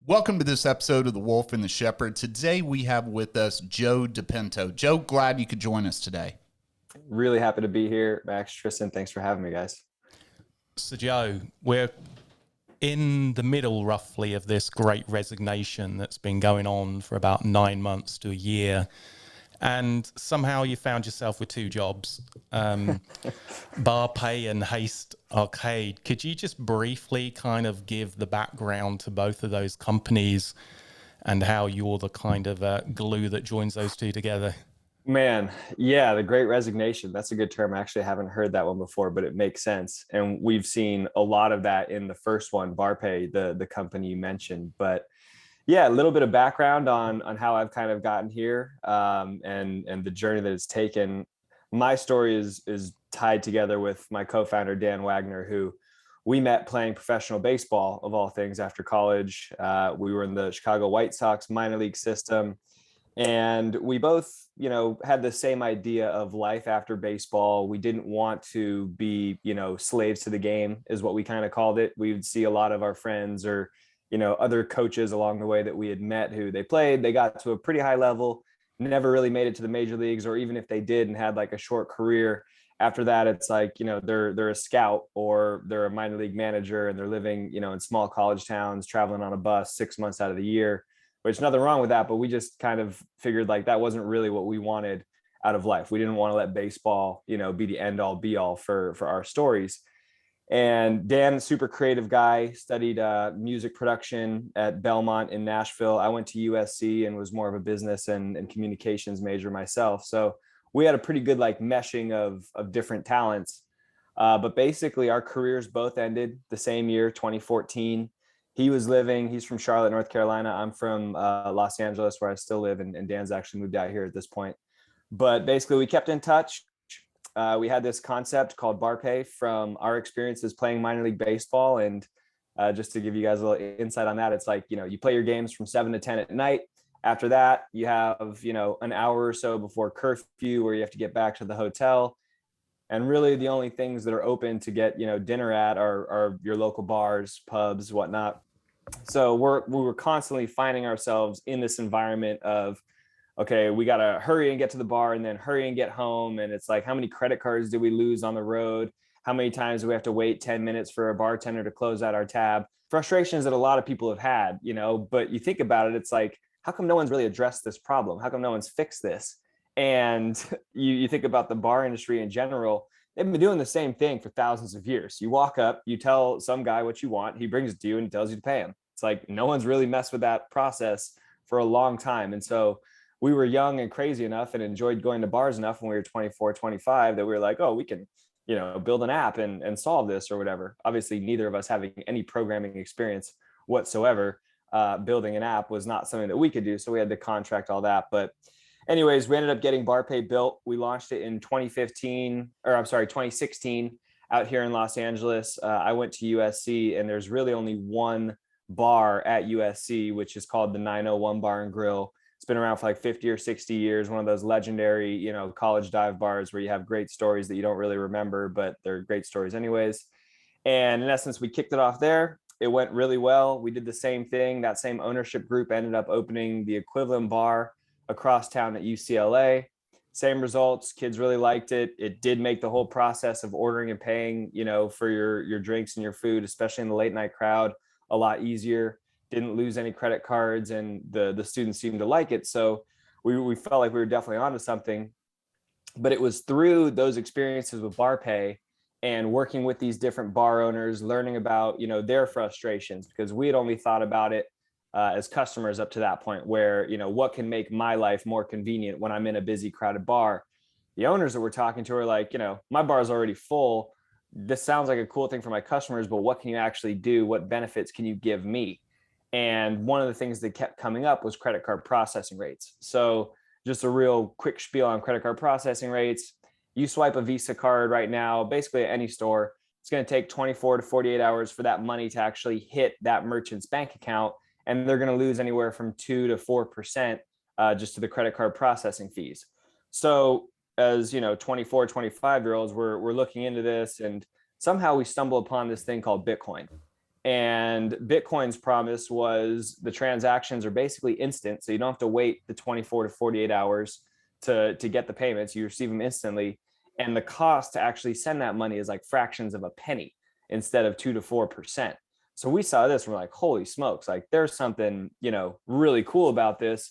Welcome to this episode of The Wolf and the Shepherd. Today we have with us Joe Pinto. Joe, glad you could join us today. Really happy to be here, Max. Tristan, thanks for having me, guys. So, Joe, we're in the middle, roughly, of this great resignation that's been going on for about 9 months to a year. And somehow you found yourself with two jobs, Barpay and Haste Arcade. Could you just briefly kind of give the background to both of those companies and how you're the kind of glue that joins those two together? Man, yeah, the great resignation. That's a good term. I actually haven't heard that one before, but it makes sense. And we've seen a lot of that in the first one, Barpay, the company you mentioned. But yeah, a little bit of background on how I've kind of gotten here, and the journey that it's taken. My story is tied together with my co-founder, Dan Wagner, who we met playing professional baseball, of all things, after college. We were in the Chicago White Sox minor league system. And we both, had the same idea of life after baseball. We didn't want to be, slaves to the game, is what we kind of called it. We would see a lot of our friends or, other coaches along the way that we had met who they got to a pretty high level, never really made it to the major leagues, or even if they did and had like a short career. After that, it's like, they're a scout or they're a minor league manager and they're living, in small college towns, traveling on a bus 6 months out of the year. Which nothing wrong with that, but we just kind of figured like that wasn't really what we wanted out of life. We didn't want to let baseball, be the end all be all for our stories. And Dan, super creative guy, studied music production at Belmont in Nashville. I went to USC and was more of a business and communications major myself. So we had a pretty good like meshing of different talents. But basically our careers both ended the same year, 2014. He's from Charlotte, North Carolina. I'm from Los Angeles, where I still live. And Dan's actually moved out here at this point. But basically, we kept in touch. We had this concept called Barpay from our experiences playing minor league baseball. And just to give you guys a little insight on that, it's like, you play your games from 7 to 10 at night. After that, you have, an hour or so before curfew where you have to get back to the hotel. And really the only things that are open to get, dinner at are your local bars, pubs, whatnot. So we were constantly finding ourselves in this environment of, okay, we got to hurry and get to the bar and then hurry and get home. And it's like, how many credit cards do we lose on the road? How many times do we have to wait 10 minutes for a bartender to close out our tab? Frustrations that a lot of people have had, but you think about it, it's like, how come no one's really addressed this problem? How come no one's fixed this? And you think about the bar industry in general, they've been doing the same thing for thousands of years. You walk up, you tell some guy what you want, he brings it to you and he tells you to pay him. It's like no one's really messed with that process for a long time. And so we were young and crazy enough and enjoyed going to bars enough when we were 24, 25 that we were like, oh, we can, build an app and solve this or whatever. Obviously, neither of us having any programming experience whatsoever. Building an app was not something that we could do. So we had to contract all that. But anyways, we ended up getting Barpay built. We launched it in 2016 out here in Los Angeles. I went to USC and there's really only one bar at USC, which is called the 901 Bar and Grill. It's been around for like 50 or 60 years. One of those legendary, college dive bars where you have great stories that you don't really remember, but they're great stories anyways. And in essence, we kicked it off there. It went really well. We did the same thing. That same ownership group ended up opening the equivalent bar across town at UCLA. Same results. Kids really liked it. It did make the whole process of ordering and paying, for your drinks and your food, especially in the late night crowd, a lot easier. Didn't lose any credit cards, and the students seemed to like it. So we felt like we were definitely onto something. But it was through those experiences with Barpay and working with these different bar owners, learning about, their frustrations, because we had only thought about it as customers up to that point where, what can make my life more convenient when I'm in a busy, crowded bar. The owners that we're talking to are like, my bar is already full. This sounds like a cool thing for my customers, but what can you actually do? What benefits can you give me? And one of the things that kept coming up was credit card processing rates. So just a real quick spiel on credit card processing rates. You swipe a Visa card right now, basically at any store, it's going to take 24 to 48 hours for that money to actually hit that merchant's bank account. And they're going to lose anywhere from 2 to 4% just to the credit card processing fees. So as 24, 25-year-olds, we're looking into this, and somehow we stumble upon this thing called Bitcoin. And Bitcoin's promise was the transactions are basically instant. So you don't have to wait the 24 to 48 hours to get the payments. You receive them instantly. And the cost to actually send that money is like fractions of a penny instead of 2 to 4%. So we saw this, and we're like, holy smokes, like there's something, really cool about this.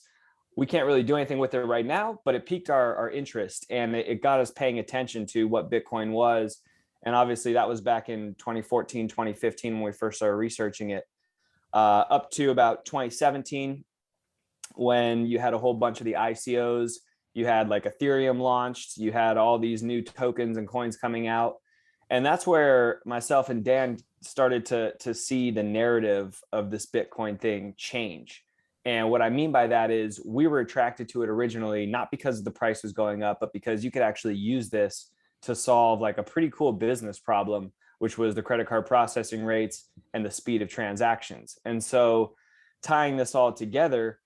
We can't really do anything with it right now, but it piqued our interest, and it got us paying attention to what Bitcoin was. And obviously that was back in 2014, 2015 when we first started researching it, up to about 2017 when you had a whole bunch of the ICOs. You had like Ethereum launched, you had all these new tokens and coins coming out. And that's where myself and Dan started to see the narrative of this Bitcoin thing change. And what I mean by that is we were attracted to it originally, not because the price was going up, but because you could actually use this to solve like a pretty cool business problem, which was the credit card processing rates and the speed of transactions. And so tying this all together,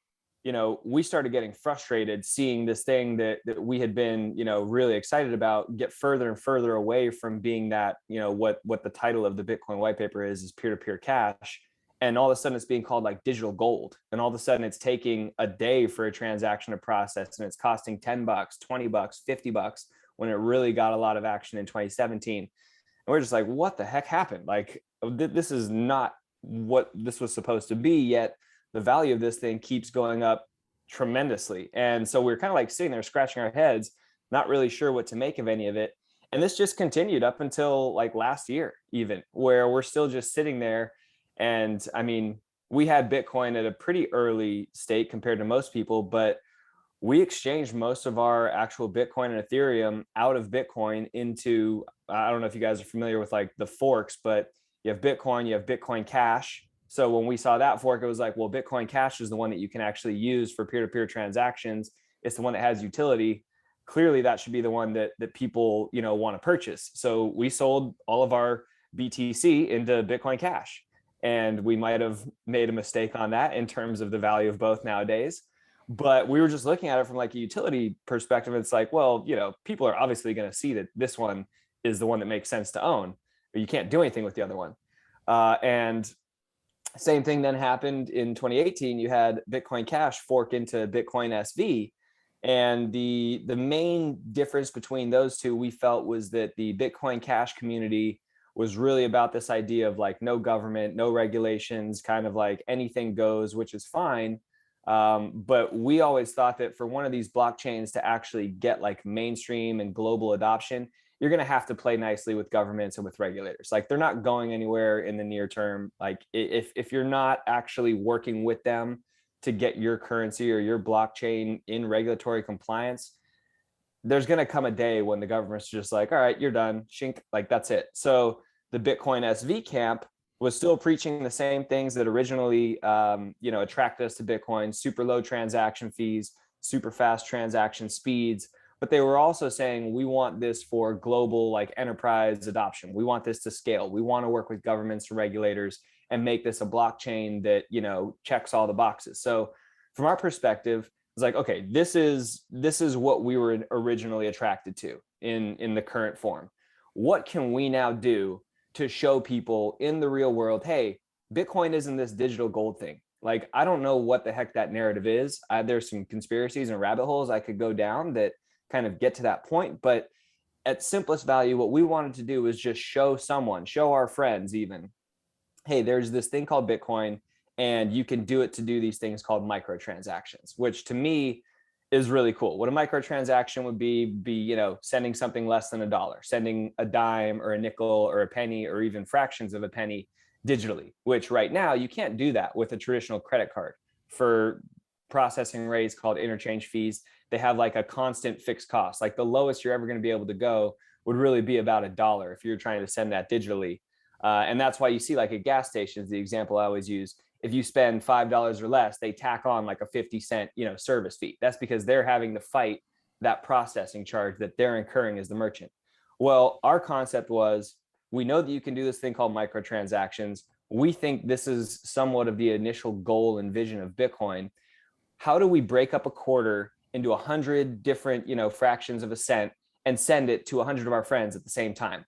we started getting frustrated seeing this thing that we had been, really excited about get further and further away from being that, what the title of the Bitcoin white paper is peer-to-peer cash. And all of a sudden it's being called like digital gold. And all of a sudden it's taking a day for a transaction to process, and it's costing $10, $20, $50 when it really got a lot of action in 2017. And we're just like, what the heck happened? Like, this is not what this was supposed to be, yet the value of this thing keeps going up tremendously. And so we're kind of like sitting there scratching our heads, not really sure what to make of any of it. And this just continued up until like last year, even, where we're still just sitting there. And I mean, we had Bitcoin at a pretty early state compared to most people, but we exchanged most of our actual Bitcoin and Ethereum out of Bitcoin into, I don't know if you guys are familiar with like the forks, but you have Bitcoin, you have Bitcoin Cash. So when we saw that fork, it was like, well, Bitcoin Cash is the one that you can actually use for peer-to-peer transactions. It's the one that has utility. Clearly, that should be the one that people, want to purchase. So we sold all of our BTC into Bitcoin Cash. And we might have made a mistake on that in terms of the value of both nowadays. But we were just looking at it from like a utility perspective. It's like, well, people are obviously going to see that this one is the one that makes sense to own, but you can't do anything with the other one. And same thing then happened in 2018. You had Bitcoin Cash fork into Bitcoin SV. And the main difference between those two, we felt, was that the Bitcoin Cash community was really about this idea of like no government, no regulations, kind of like anything goes, which is fine. But we always thought that for one of these blockchains to actually get like mainstream and global adoption, you're going to have to play nicely with governments and with regulators. Like they're not going anywhere in the near term. Like if you're not actually working with them to get your currency or your blockchain in regulatory compliance, there's going to come a day when the government's just like, all right, you're done, shink, like that's it. So the Bitcoin SV camp was still preaching the same things that originally, attracted us to Bitcoin: super low transaction fees, super fast transaction speeds. But they were also saying, we want this for global like enterprise adoption. We want this to scale. We want to work with governments and regulators and make this a blockchain that, checks all the boxes. So from our perspective, it's like, okay, this is what we were originally attracted to in the current form. What can we now do to show people in the real world, hey, Bitcoin isn't this digital gold thing? Like, I don't know what the heck that narrative is. There's some conspiracies and rabbit holes I could go down that kind of get to that point. But at simplest value, what we wanted to do is just show our friends even, hey, there's this thing called Bitcoin, and you can do it to do these things called microtransactions, which to me is really cool. What a microtransaction would be, sending something less than $1, sending a dime or a nickel or a penny or even fractions of a penny digitally, which right now you can't do that with a traditional credit card. For processing rates called interchange fees, they have like a constant fixed cost. Like the lowest you're ever going to be able to go would really be about $1 if you're trying to send that digitally. And that's why you see like at gas stations, the example I always use, if you spend $5 or less, they tack on like a 50-cent, service fee. That's because they're having to fight that processing charge that they're incurring as the merchant. Well, our concept was, we know that you can do this thing called microtransactions. We think this is somewhat of the initial goal and vision of Bitcoin. How do we break up a quarter into 100 different, fractions of a cent and send it to 100 of our friends at the same time?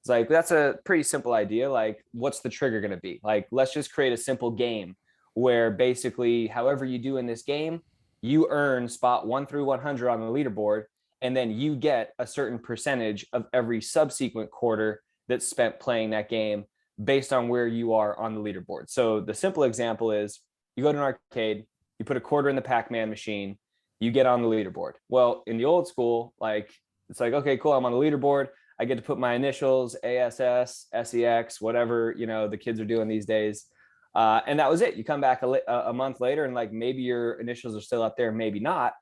It's like, that's a pretty simple idea. Like, what's the trigger going to be? Like, let's just create a simple game where basically, however you do in this game, you earn spot 1 through 100 on the leaderboard, and then you get a certain percentage of every subsequent quarter that's spent playing that game based on where you are on the leaderboard. So the simple example is, you go to an arcade, you put a quarter in the Pac-Man machine, you get on the leaderboard. Well, in the old school, like, it's like, okay, cool, I'm on the leaderboard. I get to put my initials, ASS, SEX, whatever, the kids are doing these days. And that was it. You come back a month later and like, maybe your initials are still up there, maybe not.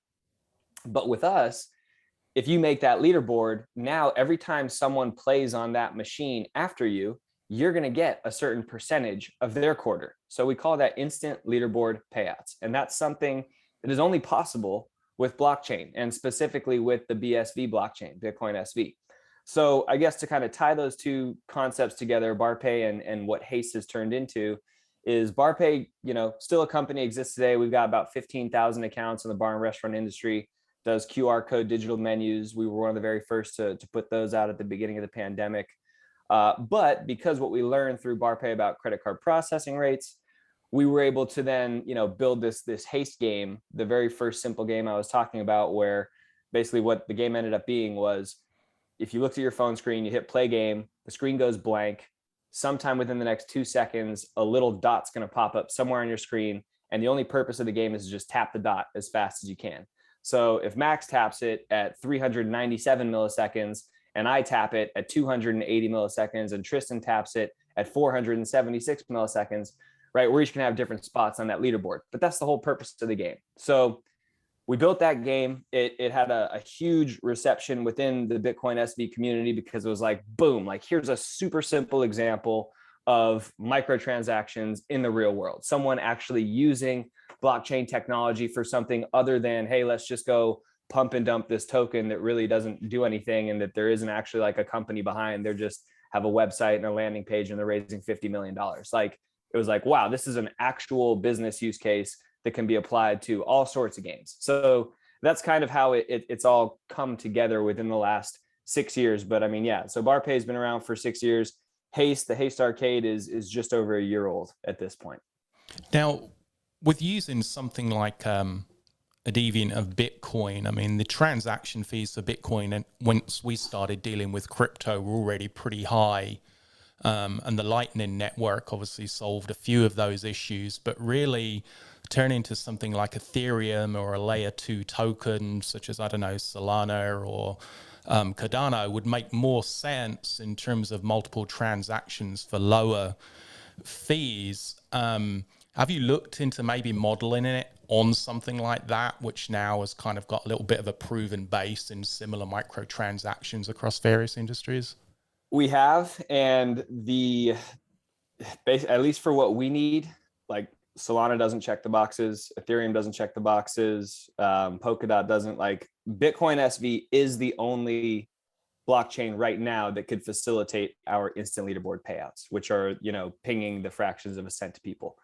But with us, if you make that leaderboard, now every time someone plays on that machine after you, you're going to get a certain percentage of their quarter. So we call that instant leaderboard payouts. And that's something that is only possible with blockchain, and specifically with the BSV blockchain, Bitcoin SV. So I guess to kind of tie those two concepts together, Barpay and what Haste has turned into, is Barpay, still a company, exists today. We've got about 15,000 accounts in the bar and restaurant industry, does QR code digital menus. We were one of the very first to put those out at the beginning of the pandemic. But because what we learned through Barpay about credit card processing rates, we were able to then, build this Haste game, the very first simple game I was talking about, where basically what the game ended up being was, if you looked at your phone screen, you hit play game, the screen goes blank. Sometime within the next 2 seconds, a little dot's going to pop up somewhere on your screen. And the only purpose of the game is to just tap the dot as fast as you can. So if Max taps it at 397 milliseconds, and I tap it at 280 milliseconds, and Tristan taps it at 476 milliseconds, right? We're each going to have different spots on that leaderboard. But that's the whole purpose of the game. So we built that game. It had a huge reception within the Bitcoin SV community, because it was like, boom, like, here's a super simple example of microtransactions in the real world. Someone actually using blockchain technology for something other than, hey, let's just go pump and dump this token that really doesn't do anything, and that there isn't actually like a company behind. They're just have a website and a landing page, and they're raising $50 million. Like, it was like, wow, this is an actual business use case that can be applied to all sorts of games. So that's kind of how it's all come together within the last 6 years. But I mean, yeah, so Barpay has been around for 6 years. Haste, the Haste Arcade is just over a year old at this point. Now, with using something like a deviant of Bitcoin, I mean, the transaction fees for Bitcoin, and once we started dealing with crypto, were already pretty high. And the Lightning Network obviously solved a few of those issues, but really turning to something like Ethereum or a layer 2 token, such as, I don't know, Solana or Cardano, would make more sense in terms of multiple transactions for lower fees. Have you looked into maybe modeling it on something like that, which now has kind of got a little bit of a proven base in similar microtransactions across various industries? We have, and at least for what we need, like, Solana doesn't check the boxes, Ethereum doesn't check the boxes, Polkadot doesn't. Like, Bitcoin SV is the only blockchain right now that could facilitate our instant leaderboard payouts, which are, pinging the fractions of a cent to people.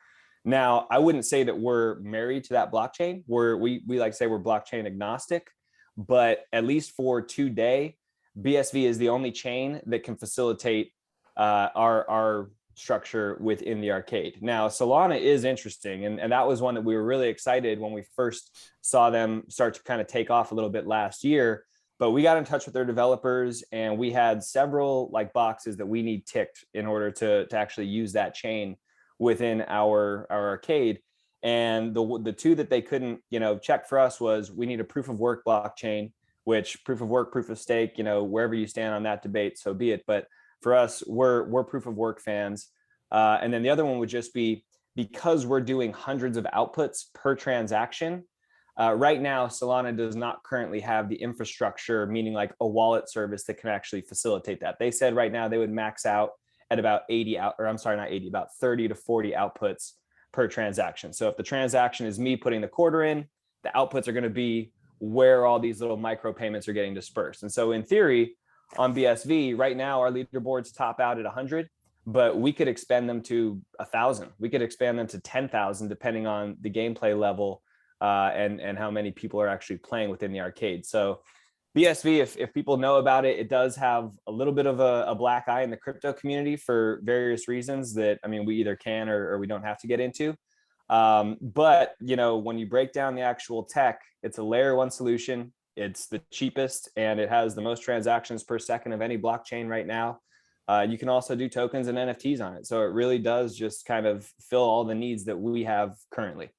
Now, I wouldn't say that we're married to that blockchain. We like to say we're blockchain agnostic, but at least for today, BSV is the only chain that can facilitate our structure within the arcade. Now, Solana is interesting, and that was one that we were really excited when we first saw them start to kind of take off a little bit last year. But we got in touch with their developers, and we had several like boxes that we need ticked in order to actually use that chain within our arcade. And the two that they couldn't, check for us was, we need a proof of work blockchain, which proof of work, proof of stake, wherever you stand on that debate, so be it. But for us, we're proof of work fans. And then the other one would just be, because we're doing hundreds of outputs per transaction. Right now, Solana does not currently have the infrastructure, meaning like a wallet service that can actually facilitate that. They said right now they would max out at about 30 to 40 outputs per transaction. So if the transaction is me putting the quarter in, the outputs are going to be where all these little micro payments are getting dispersed. And so in theory, on BSV, right now, our leaderboards top out at 100, but we could expand them to 1,000. We could expand them to 10,000, depending on the gameplay level and how many people are actually playing within the arcade. So BSV, if people know about it, it does have a little bit of a black eye in the crypto community for various reasons that, I mean, we either can or we don't have to get into. But, you know, when you break down the actual tech, it's a layer one solution. It's the cheapest and it has the most transactions per second of any blockchain right now. You can also do tokens and NFTs on it. So it really does just kind of fill all the needs that we have currently.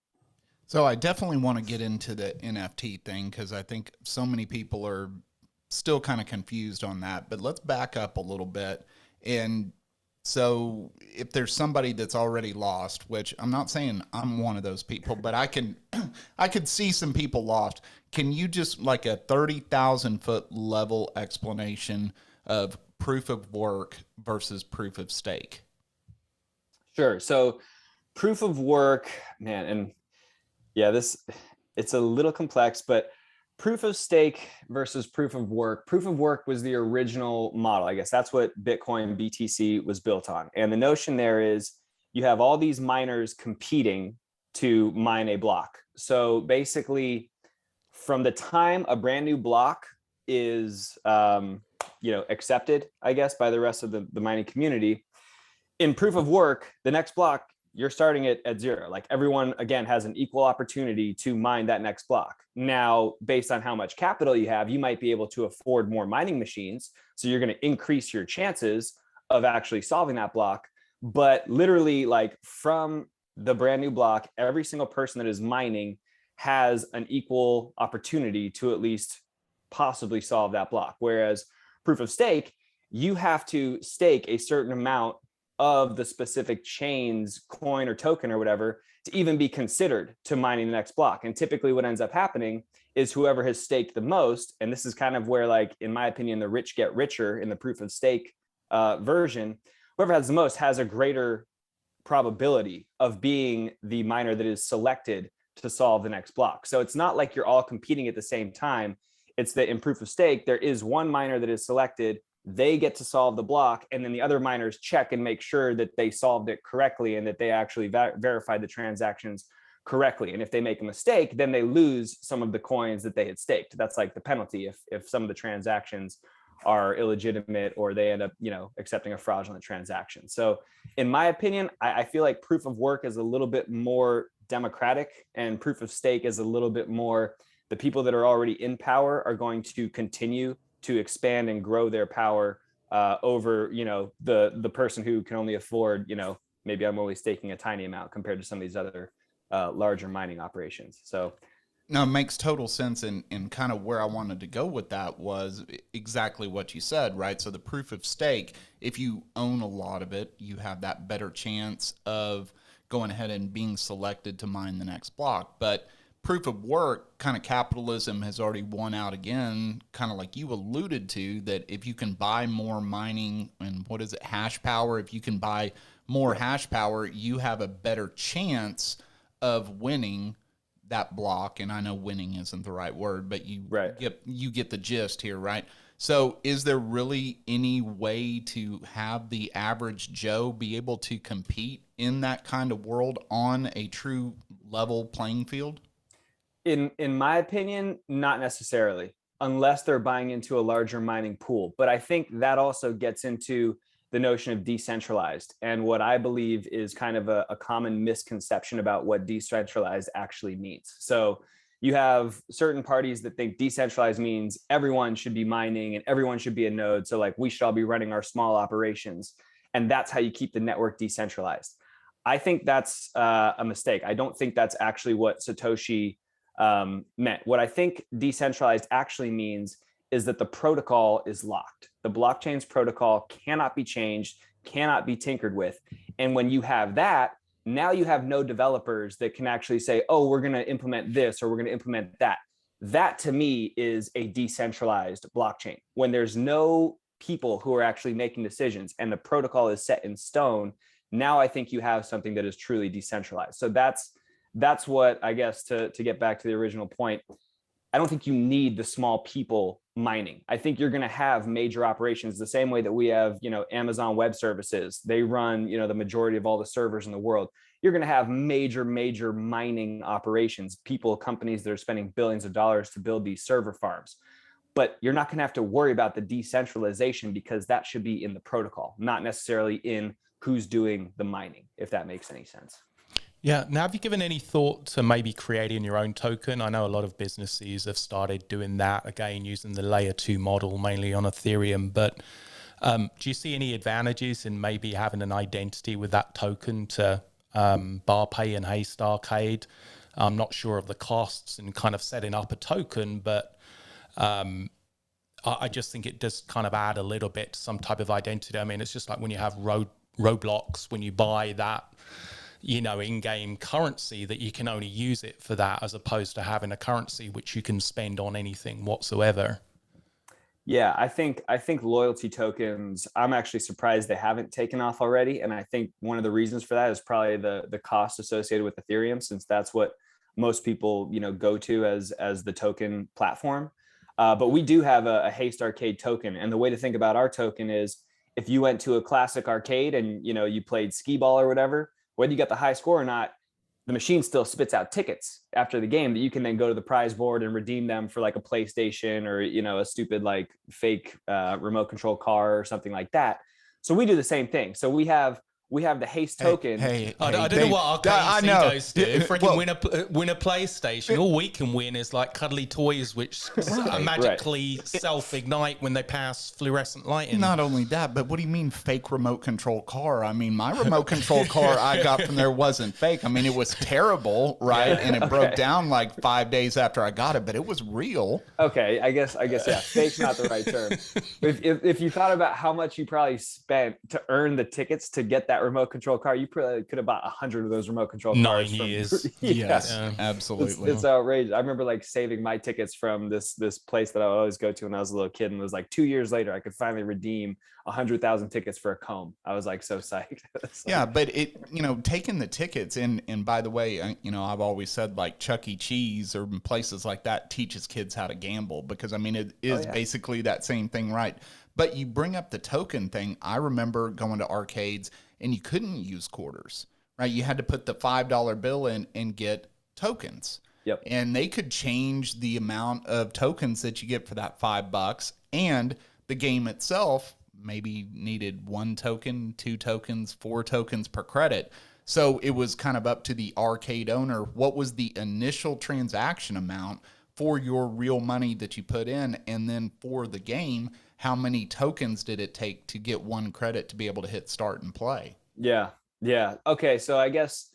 So I definitely want to get into the NFT thing because I think so many people are still kind of confused on that. But let's back up a little bit. And so if there's somebody that's already lost, which I'm not saying I'm one of those people, but I could see some people lost. Can you just like a 30,000 foot level explanation of proof of work versus proof of stake? Sure. So proof of work, man, and yeah, it's a little complex, but proof of stake versus proof of work. Proof of work was the original model. I guess that's what Bitcoin BTC was built on. And the notion there is you have all these miners competing to mine a block. So basically, from the time a brand new block is accepted, I guess, by the rest of the mining community, in proof of work, the next block, you're starting it at zero. Like everyone, again, has an equal opportunity to mine that next block. Now, based on how much capital you have, you might be able to afford more mining machines. So you're going to increase your chances of actually solving that block. But literally, like from the brand new block, every single person that is mining has an equal opportunity to at least possibly solve that block. Whereas proof of stake, you have to stake a certain amount of the specific chain's coin or token or whatever to even be considered to mining the next block. And typically what ends up happening is whoever has staked the most, and this is kind of where, like, in my opinion, the rich get richer in the proof of stake version, whoever has the most has a greater probability of being the miner that is selected to solve the next block. So it's not like you're all competing at the same time. It's that in proof of stake, there is one miner that is selected, they get to solve the block, and then the other miners check and make sure that they solved it correctly and that they actually verified the transactions correctly. And if they make a mistake, then they lose some of the coins that they had staked. That's like the penalty if some of the transactions are illegitimate or they end up, accepting a fraudulent transaction. So in my opinion, I feel like proof of work is a little bit more democratic and proof of stake is a little bit more, the people that are already in power are going to continue to expand and grow their power over, the person who can only afford, maybe I'm only staking a tiny amount compared to some of these other larger mining operations. So no, it makes total sense. And kind of where I wanted to go with that was exactly what you said, right? So the proof of stake, if you own a lot of it, you have that better chance of going ahead and being selected to mine the next block. But proof of work, kind of capitalism has already won out again, kind of like you alluded to, that if you can buy more mining and hash power, if you can buy more hash power, you have a better chance of winning that block. And I know winning isn't the right word, but you get the gist here, right? So is there really any way to have the average Joe be able to compete in that kind of world on a true level playing field? In my opinion, not necessarily, unless they're buying into a larger mining pool. But I think that also gets into the notion of decentralized and what I believe is kind of a common misconception about what decentralized actually means. So you have certain parties that think decentralized means everyone should be mining and everyone should be a node. So like we should all be running our small operations. And that's how you keep the network decentralized. I think that's a mistake. I don't think that's actually what Satoshi meant. What I think decentralized actually means is that the protocol is locked. The blockchain's protocol cannot be changed, cannot be tinkered with. And when you have that, now you have no developers that can actually say, oh, we're going to implement this or we're going to implement that. That to me is a decentralized blockchain. When there's no people who are actually making decisions and the protocol is set in stone, now I think you have something that is truly decentralized. So that's what, I guess, to get back to the original point, I don't think you need the small people mining. I think you're going to have major operations the same way that we have, Amazon Web Services. They run, the majority of all the servers in the world. You're going to have major mining operations, companies that are spending billions of dollars to build these server farms. but you're not going to have to worry about the decentralization because that should be in the protocol, not necessarily in who's doing the mining, if that makes any sense. Yeah. Now, have you given any thought to maybe creating your own token? I know a lot of businesses have started doing that, again, using the layer 2 model, mainly on Ethereum. But do you see any advantages in maybe having an identity with that token to Barpay and Haste Arcade? I'm not sure of the costs and kind of setting up a token, but I just think it does kind of add a little bit to some type of identity. I mean, it's just like when you have Roblox, when you buy that, in-game currency, that you can only use it for that, as opposed to having a currency which you can spend on anything whatsoever. Yeah, I think loyalty tokens, I'm actually surprised they haven't taken off already. And I think one of the reasons for that is probably the cost associated with Ethereum, since that's what most people, go to as the token platform. But we do have a Haste Arcade token. And the way to think about our token is, if you went to a classic arcade and, you played skee ball or whatever, whether you got the high score or not, the machine still spits out tickets after the game that you can then go to the prize board and redeem them for like a PlayStation or, a stupid like fake remote control car or something like that. So we do the same thing. So we have the Haste token. I don't know what arcade goes to. Freaking win a PlayStation. All we can win is like cuddly toys, which magically self-ignite when they pass fluorescent lighting. Not only that, but what do you mean fake remote control car? I mean, my remote control car I got from there wasn't fake. I mean, it was terrible, right? And it broke down like 5 days after I got it, but it was real. Okay, I guess, yeah, fake's not the right term. If you thought about how much you probably spent to earn the tickets to get that remote control car, you probably could have bought 100 of those remote control cars. 9 years. Yes, absolutely. It's outrageous. I remember like saving my tickets from this place that I would always go to when I was a little kid, and it was like 2 years later I could finally redeem 100,000 tickets for a comb. I was like so psyched. Yeah, but it, taking the tickets and by the way, I've always said like Chuck E. Cheese or places like that teaches kids how to gamble, because I mean it is basically that same thing, right? But you bring up the token thing. I remember going to arcades and you couldn't use quarters, right? You had to put the $5 bill in and get tokens. Yep. And they could change the amount of tokens that you get for that $5. And the game itself maybe needed 1 token, 2 tokens, 4 tokens per credit. So it was kind of up to the arcade owner. What was the initial transaction amount for your real money that you put in? And then for the game, how many tokens did it take to get 1 credit to be able to hit start and play? Yeah. Okay, so I guess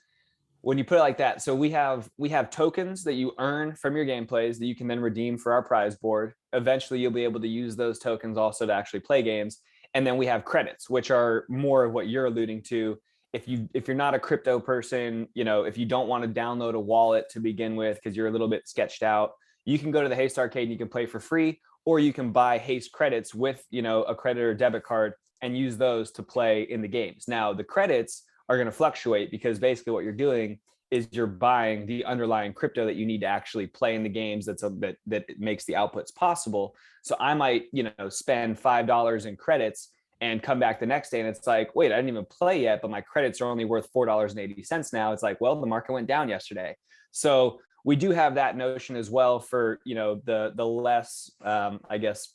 when you put it like that, so we have tokens that you earn from your gameplays that you can then redeem for our prize board. Eventually, you'll be able to use those tokens also to actually play games. And then we have credits, which are more of what you're alluding to. If you're not a crypto person, if you don't want to download a wallet to begin with because you're a little bit sketched out, you can go to the Haste Arcade and you can play for free. Or you can buy Haste credits with, a credit or debit card and use those to play in the games. Now, the credits are going to fluctuate because basically what you're doing is you're buying the underlying crypto that you need to actually play in the games that makes the outputs possible. So I might, spend $5 in credits and come back the next day and it's like, wait, I didn't even play yet, but my credits are only worth $4.80 now. It's like, well, the market went down yesterday. So we do have that notion as well for, the less, I guess,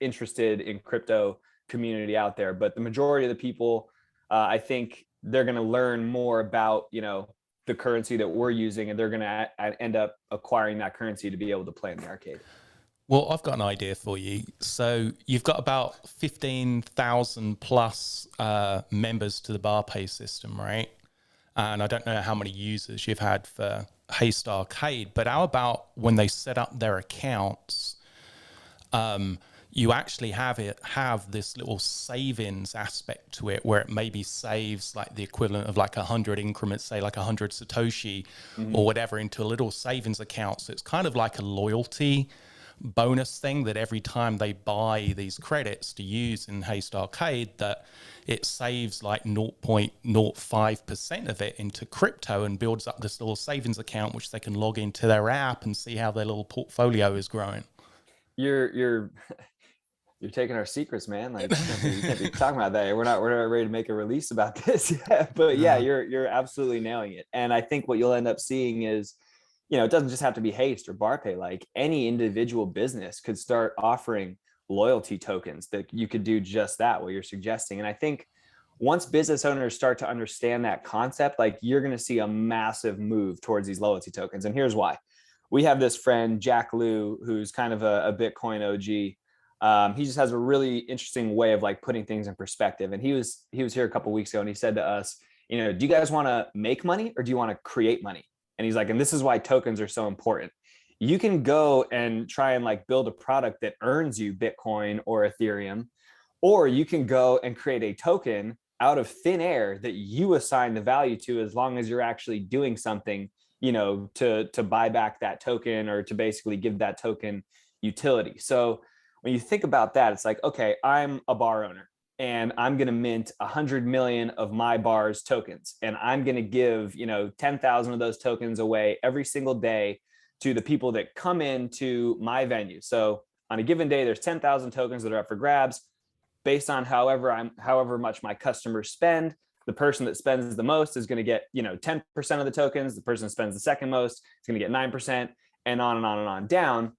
interested in crypto community out there. But the majority of the people, I think they're going to learn more about, the currency that we're using, and they're going to end up acquiring that currency to be able to play in the arcade. Well, I've got an idea for you. So you've got about 15,000 plus members to the Barpay system, right? And I don't know how many users you've had for Haste Arcade, but how about when they set up their accounts, you actually have this little savings aspect to it where it maybe saves like the equivalent of like 100 increments, say like 100 Satoshi or whatever, into a little savings account. So it's kind of like a loyalty bonus thing that every time they buy these credits to use in Haste Arcade, that it saves like 0.05% of it into crypto and builds up this little savings account, which they can log into their app and see how their little portfolio is growing. You're taking our secrets, man. Like you can't be talking about that. We're not ready to make a release about this yet. But yeah, you're absolutely nailing it. And I think what you'll end up seeing is, it doesn't just have to be Haste or Barpay. Like any individual business could start offering loyalty tokens that you could do just that, what you're suggesting. And I think once business owners start to understand that concept, like you're going to see a massive move towards these loyalty tokens. And here's why. We have this friend, Jack Liu, who's kind of a Bitcoin OG. He just has a really interesting way of like putting things in perspective. And he was here a couple of weeks ago, and he said to us, do you guys want to make money or do you want to create money? And he's like, and this is why tokens are so important. You can go and try and like build a product that earns you Bitcoin or Ethereum, or you can go and create a token out of thin air that you assign the value to, as long as you're actually doing something, to buy back that token or to basically give that token utility. So when you think about that, it's like, okay, I'm a bar owner and I'm going to mint 100 million of my bar's tokens. And I'm going to give, 10,000 of those tokens away every single day to the people that come into my venue. So on a given day, there's 10,000 tokens that are up for grabs. Based on however much my customers spend, the person that spends the most is going to get 10% of the tokens. The person that spends the second most is going to get 9%, and on and on and on down.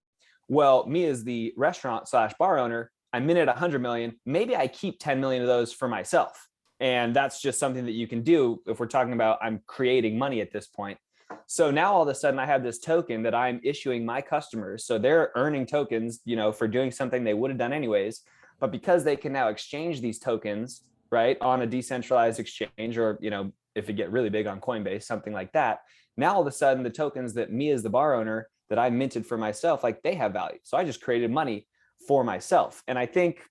Well, me as the restaurant/bar owner, I minted 100 million. Maybe I keep 10 million of those for myself, and that's just something that you can do if we're talking about I'm creating money at this point. So now all of a sudden I have this token that I'm issuing my customers, so they're earning tokens, for doing something they would have done anyways. But because they can now exchange these tokens, right, on a decentralized exchange, or, if it get really big on Coinbase, something like that, now all of a sudden the tokens that me as the bar owner that I minted for myself, like they have value. So I just created money for myself. And I think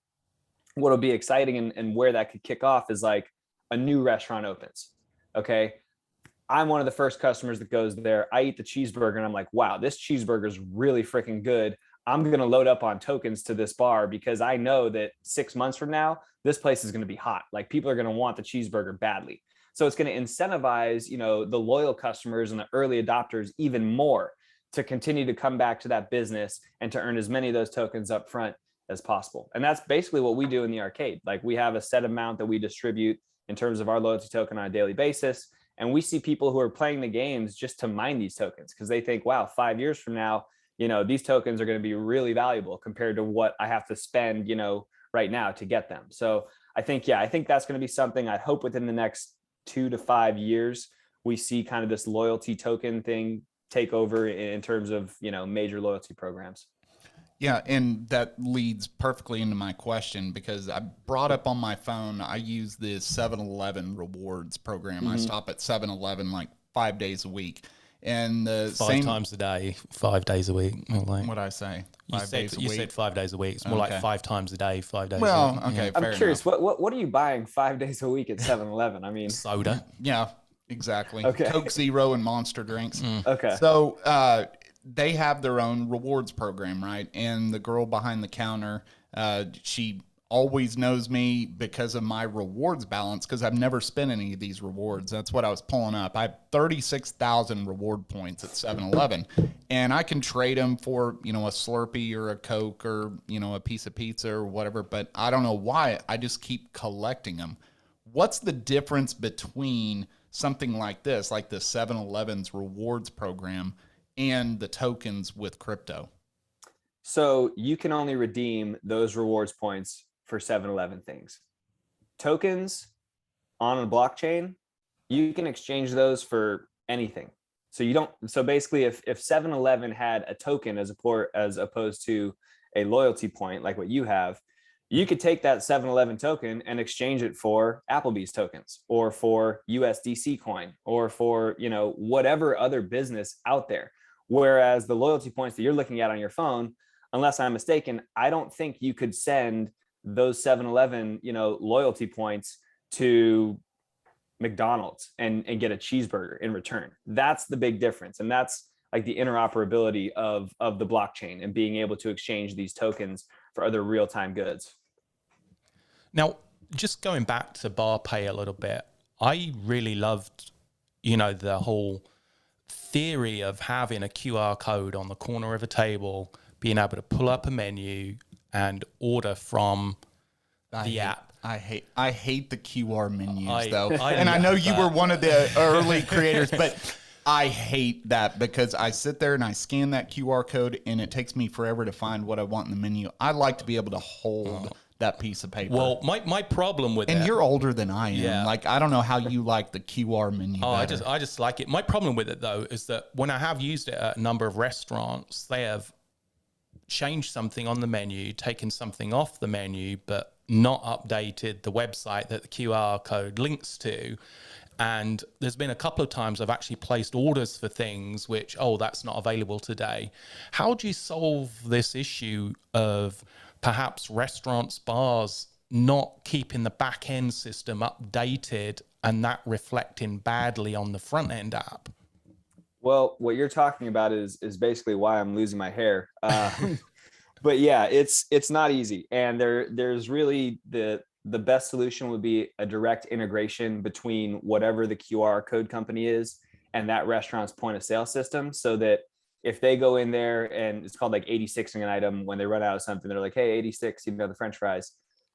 what'll be exciting and where that could kick off is like a new restaurant opens. Okay. I'm one of the first customers that goes there. I eat the cheeseburger and I'm like, wow, this cheeseburger is really freaking good. I'm going to load up on tokens to this bar because I know that 6 months from now, this place is going to be hot. Like people are going to want the cheeseburger badly. So it's going to incentivize, the loyal customers and the early adopters even more to continue to come back to that business and to earn as many of those tokens up front as possible. And that's basically what we do in the arcade. Like we have a set amount that we distribute in terms of our loyalty token on a daily basis. And we see people who are playing the games just to mine these tokens because they think, wow, 5 years from now, these tokens are going to be really valuable compared to what I have to spend, right now to get them. So I think that's going to be something I hope within the next 2 to 5 years, we see kind of this loyalty token thing take over in terms of, major loyalty programs. Yeah, and that leads perfectly into my question because I brought up on my phone, I use the 7-Eleven rewards program. I stop at 7-Eleven like 5 days a week. And the five times a day, 5 days a week. Like, what'd I say? You said 5 days a week. It's more like 5 times a day, 5 days a week. Well, okay, I'm curious, what are you buying 5 days a week at 7-Eleven? I mean, soda. Yeah, exactly. Okay. Coke Zero and Monster drinks. Okay. So they have their own rewards program, right? And the girl behind the counter, she always knows me because of my rewards balance because I've never spent any of these rewards. That's what I was pulling up. I have 36,000 reward points at 7-Eleven, and I can trade them for, a Slurpee or a Coke or, a piece of pizza or whatever, but I don't know why. I just keep collecting them. What's the difference between something like this, like the 7-Eleven's rewards program, and the tokens with crypto? So you can only redeem those rewards points for 7-Eleven things. Tokens on a blockchain, you can exchange those for anything. So basically if 7-Eleven had a token as opposed to a loyalty point like what you have, you could take that 7-Eleven token and exchange it for Applebee's tokens or for USDC coin or for, whatever other business out there. Whereas the loyalty points that you're looking at on your phone, unless I'm mistaken, I don't think you could send those 7-Eleven, loyalty points to McDonald's and get a cheeseburger in return. That's the big difference. And that's like the interoperability of the blockchain and being able to exchange these tokens for other real-time goods. Now, just going back to Barpay a little bit, I really loved, the whole theory of having a QR code on the corner of a table, being able to pull up a menu and order from the app. I hate the QR menus though. I know you were one of the early creators, but I hate that because I sit there and I scan that QR code and it takes me forever to find what I want in the menu. I like to be able to hold that piece of paper. Well, my problem with and it, you're older than I am. Yeah. Like, I don't know how you like the QR menu better. I just like it. My problem with it though is that when I have used it at a number of restaurants, they have changed something on the menu, taken something off the menu, but not updated the website that the QR code links to. And there's been a couple of times I've actually placed orders for things which, that's not available today. How do you solve this issue of perhaps restaurants, bars not keeping the back end system updated and that reflecting badly on the front end app? Well, what you're talking about is basically why I'm losing my hair. But yeah, it's not easy. And there's really the best solution would be a direct integration between whatever the QR code company is and that restaurant's point of sale system, so that if they go in there and it's called like 86ing an item, when they run out of something, they're like, hey, 86, the French fries.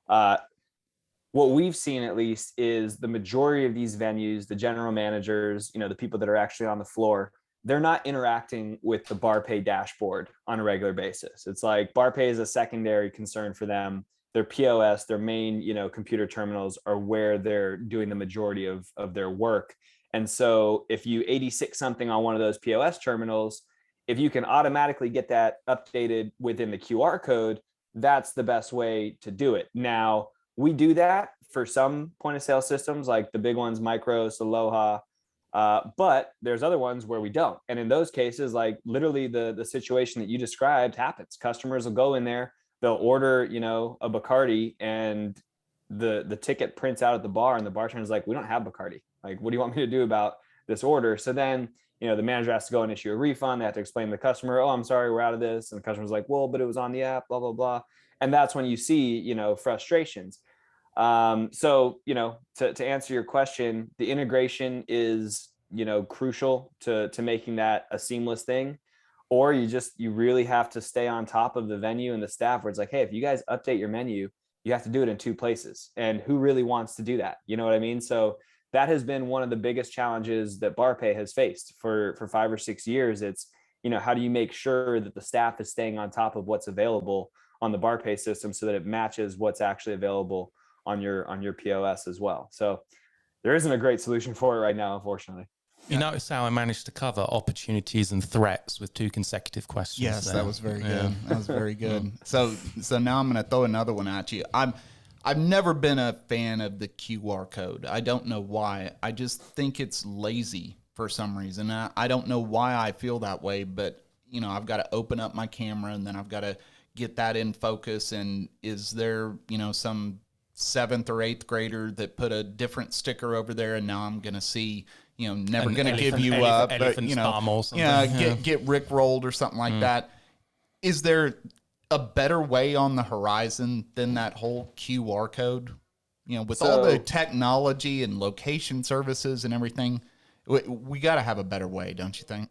What we've seen at least is the majority of these venues, the general managers, the people that are actually on the floor, they're not interacting with the Barpay dashboard on a regular basis. It's like Barpay is a secondary concern for them. Their POS, their main, computer terminals are where they're doing the majority of their work. And so if you 86 something on one of those POS terminals, if you can automatically get that updated within the QR code, that's the best way to do it. Now, we do that for some point of sale systems, like the big ones, Micros, Aloha, but there's other ones where we don't. And in those cases, like literally the situation that you described happens. Customers will go in there, they'll order, a Bacardi, and the ticket prints out at the bar, and the bartender's like, we don't have Bacardi. Like, what do you want me to do about this order? So then, the manager has to go and issue a refund. They have to explain to the customer, oh, I'm sorry, we're out of this. And the customer's like, well, but it was on the app, blah, blah, blah. And that's when you see, frustrations. So, to answer your question, the integration is, crucial to making that a seamless thing. Or you really have to stay on top of the venue and the staff, where it's like, hey, if you guys update your menu, you have to do it in 2 places. And who really wants to do that? You know what I mean? So that has been one of the biggest challenges that Barpay has faced for 5 or 6 years. It's, how do you make sure that the staff is staying on top of what's available on the Barpay system so that it matches what's actually available on your POS as well. So there isn't a great solution for it right now, unfortunately. You notice how I managed to cover opportunities and threats with 2 consecutive questions. Yes, there. that was very good. That was very good. So now I'm going to throw another one at you. I've never been a fan of the QR code. I don't know why. I just think it's lazy for some reason. I don't know why I feel that way, but I've got to open up my camera and then I've got to get that in focus. And is there, some 7th or 8th grader that put a different sticker over there, and now I'm going to see, never going to give you up, but get rickrolled or something like that. Is there a better way on the horizon than that whole QR code? With all the technology and location services and everything, we got to have a better way, don't you think?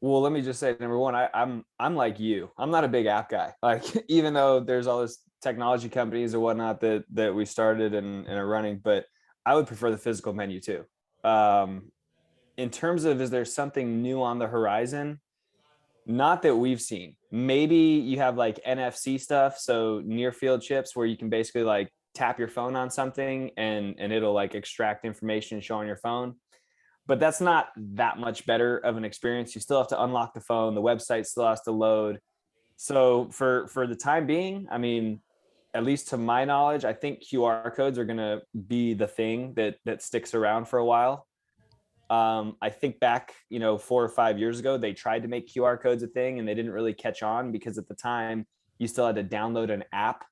Well, let me just say, number one, I'm like you. I'm not a big app guy. Like, even though there's all this technology companies or whatnot that we started and are running, but I would prefer the physical menu too. In terms of, is there something new on the horizon? Not that we've seen. Maybe you have like NFC stuff, so near field chips, where you can basically like tap your phone on something and it'll like extract information and show on your phone. But that's not that much better of an experience. You still have to unlock the phone. The website still has to load. So for the time being, I mean, at least to my knowledge, I think QR codes are going to be the thing that sticks around for a while. I think back, 4 or 5 years ago, they tried to make QR codes a thing and they didn't really catch on, because at the time you still had to download an app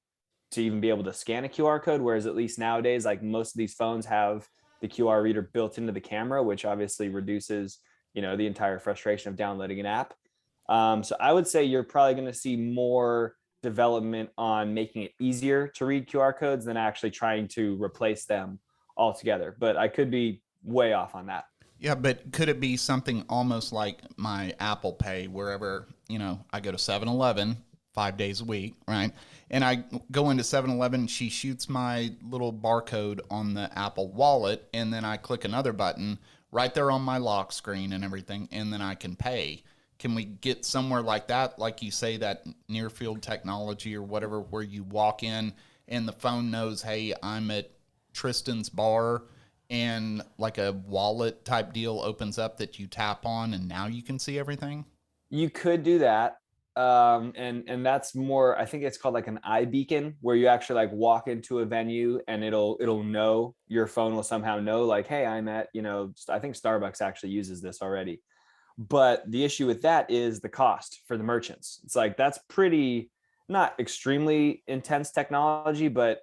to even be able to scan a QR code. Whereas at least nowadays, like most of these phones have the QR reader built into the camera, which obviously reduces, the entire frustration of downloading an app. So I would say you're probably going to see more development on making it easier to read QR codes than actually trying to replace them altogether. But I could be way off on that. Yeah, but could it be something almost like my Apple Pay, wherever, I go to 7-Eleven 5 days a week, right? And I go into 7-Eleven, she shoots my little barcode on the Apple Wallet, and then I click another button right there on my lock screen and everything, and then I can pay. Can we get somewhere like that, like you say, that near field technology or whatever, where you walk in and the phone knows, hey, I'm at Tristan's bar, and like a wallet type deal opens up that you tap on and now you can see everything? You could do that. And that's more, I think it's called like an iBeacon, where you actually like walk into a venue and it'll know, your phone will somehow know, like, hey, I'm at, I think Starbucks actually uses this already. But the issue with that is the cost for the merchants. It's like, that's pretty, not extremely intense technology, but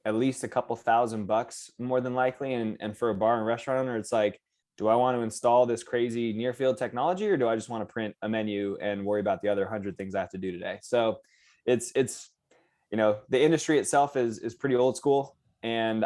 at least a couple $1,000 more than likely. And for a bar and restaurant owner, it's like, do I want to install this crazy near field technology, or do I just want to print a menu and worry about the other 100 things I have to do today? So it's the industry itself is pretty old school, and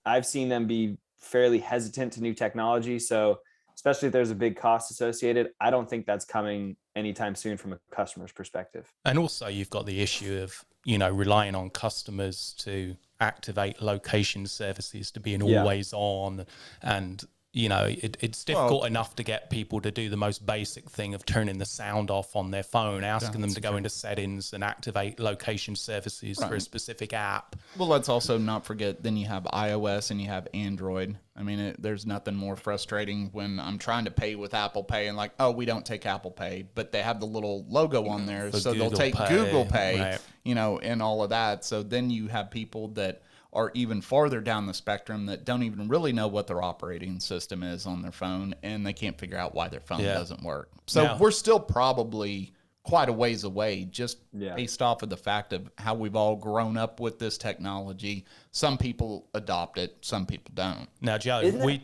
I've seen them be fairly hesitant to new technology. So especially if there's a big cost associated, I don't think that's coming anytime soon from a customer's perspective. And also you've got the issue of, relying on customers to activate location services to be an always on, and it's difficult enough to get people to do the most basic thing of turning the sound off on their phone, asking them to go into settings and activate location services for a specific app. Well, let's also not forget, then you have iOS and you have Android. I mean, there's nothing more frustrating when I'm trying to pay with Apple Pay and like, oh, we don't take Apple Pay, but they have the little logo on there. So they'll take Google Pay, and all of that. So then you have people that are even farther down the spectrum that don't even really know what their operating system is on their phone, and they can't figure out why their phone doesn't work. So we're still probably quite a ways away, just based off of the fact of how we've all grown up with this technology. Some people adopt it, some people don't. Now, Joe, we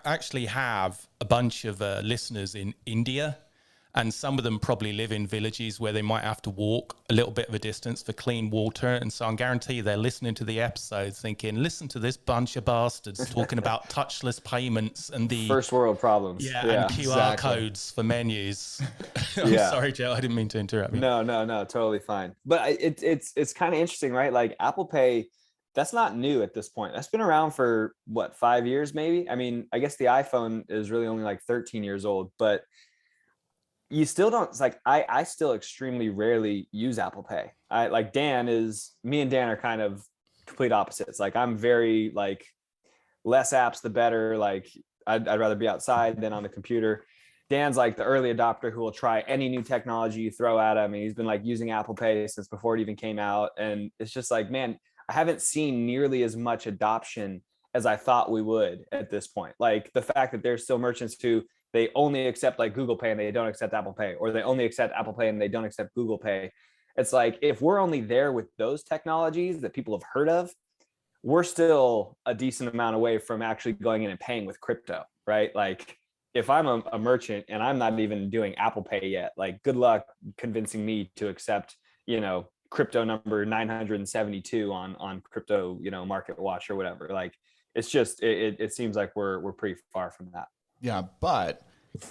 actually have a bunch of listeners in India, and some of them probably live in villages where they might have to walk a little bit of a distance for clean water. And so I guarantee they're listening to the episode thinking, listen to this bunch of bastards talking about touchless payments and the first world problems. And QR codes for menus. I'm sorry, Joe, I didn't mean to interrupt you. No, totally fine. But it's kind of interesting, right? Like Apple Pay, that's not new at this point. That's been around for 5 years, maybe? I mean, I guess the iPhone is really only like 13 years old, but you still don't, it's like, I still extremely rarely use Apple Pay. Me and Dan are kind of complete opposites. Like I'm very like, less apps, the better. Like I'd rather be outside than on the computer. Dan's like the early adopter who will try any new technology you throw at him. And he's been like using Apple Pay since before it even came out. And it's just like, man, I haven't seen nearly as much adoption as I thought we would at this point. Like the fact that there's still merchants who they only accept like Google Pay and they don't accept Apple Pay, or they only accept Apple Pay and they don't accept Google Pay. It's like, if we're only there with those technologies that people have heard of, we're still a decent amount away from actually going in and paying with crypto, right? Like if I'm a merchant and I'm not even doing Apple Pay yet, like good luck convincing me to accept, crypto number 972 on crypto, Market Watch or whatever. Like it's just, it seems like we're pretty far from that. Yeah, but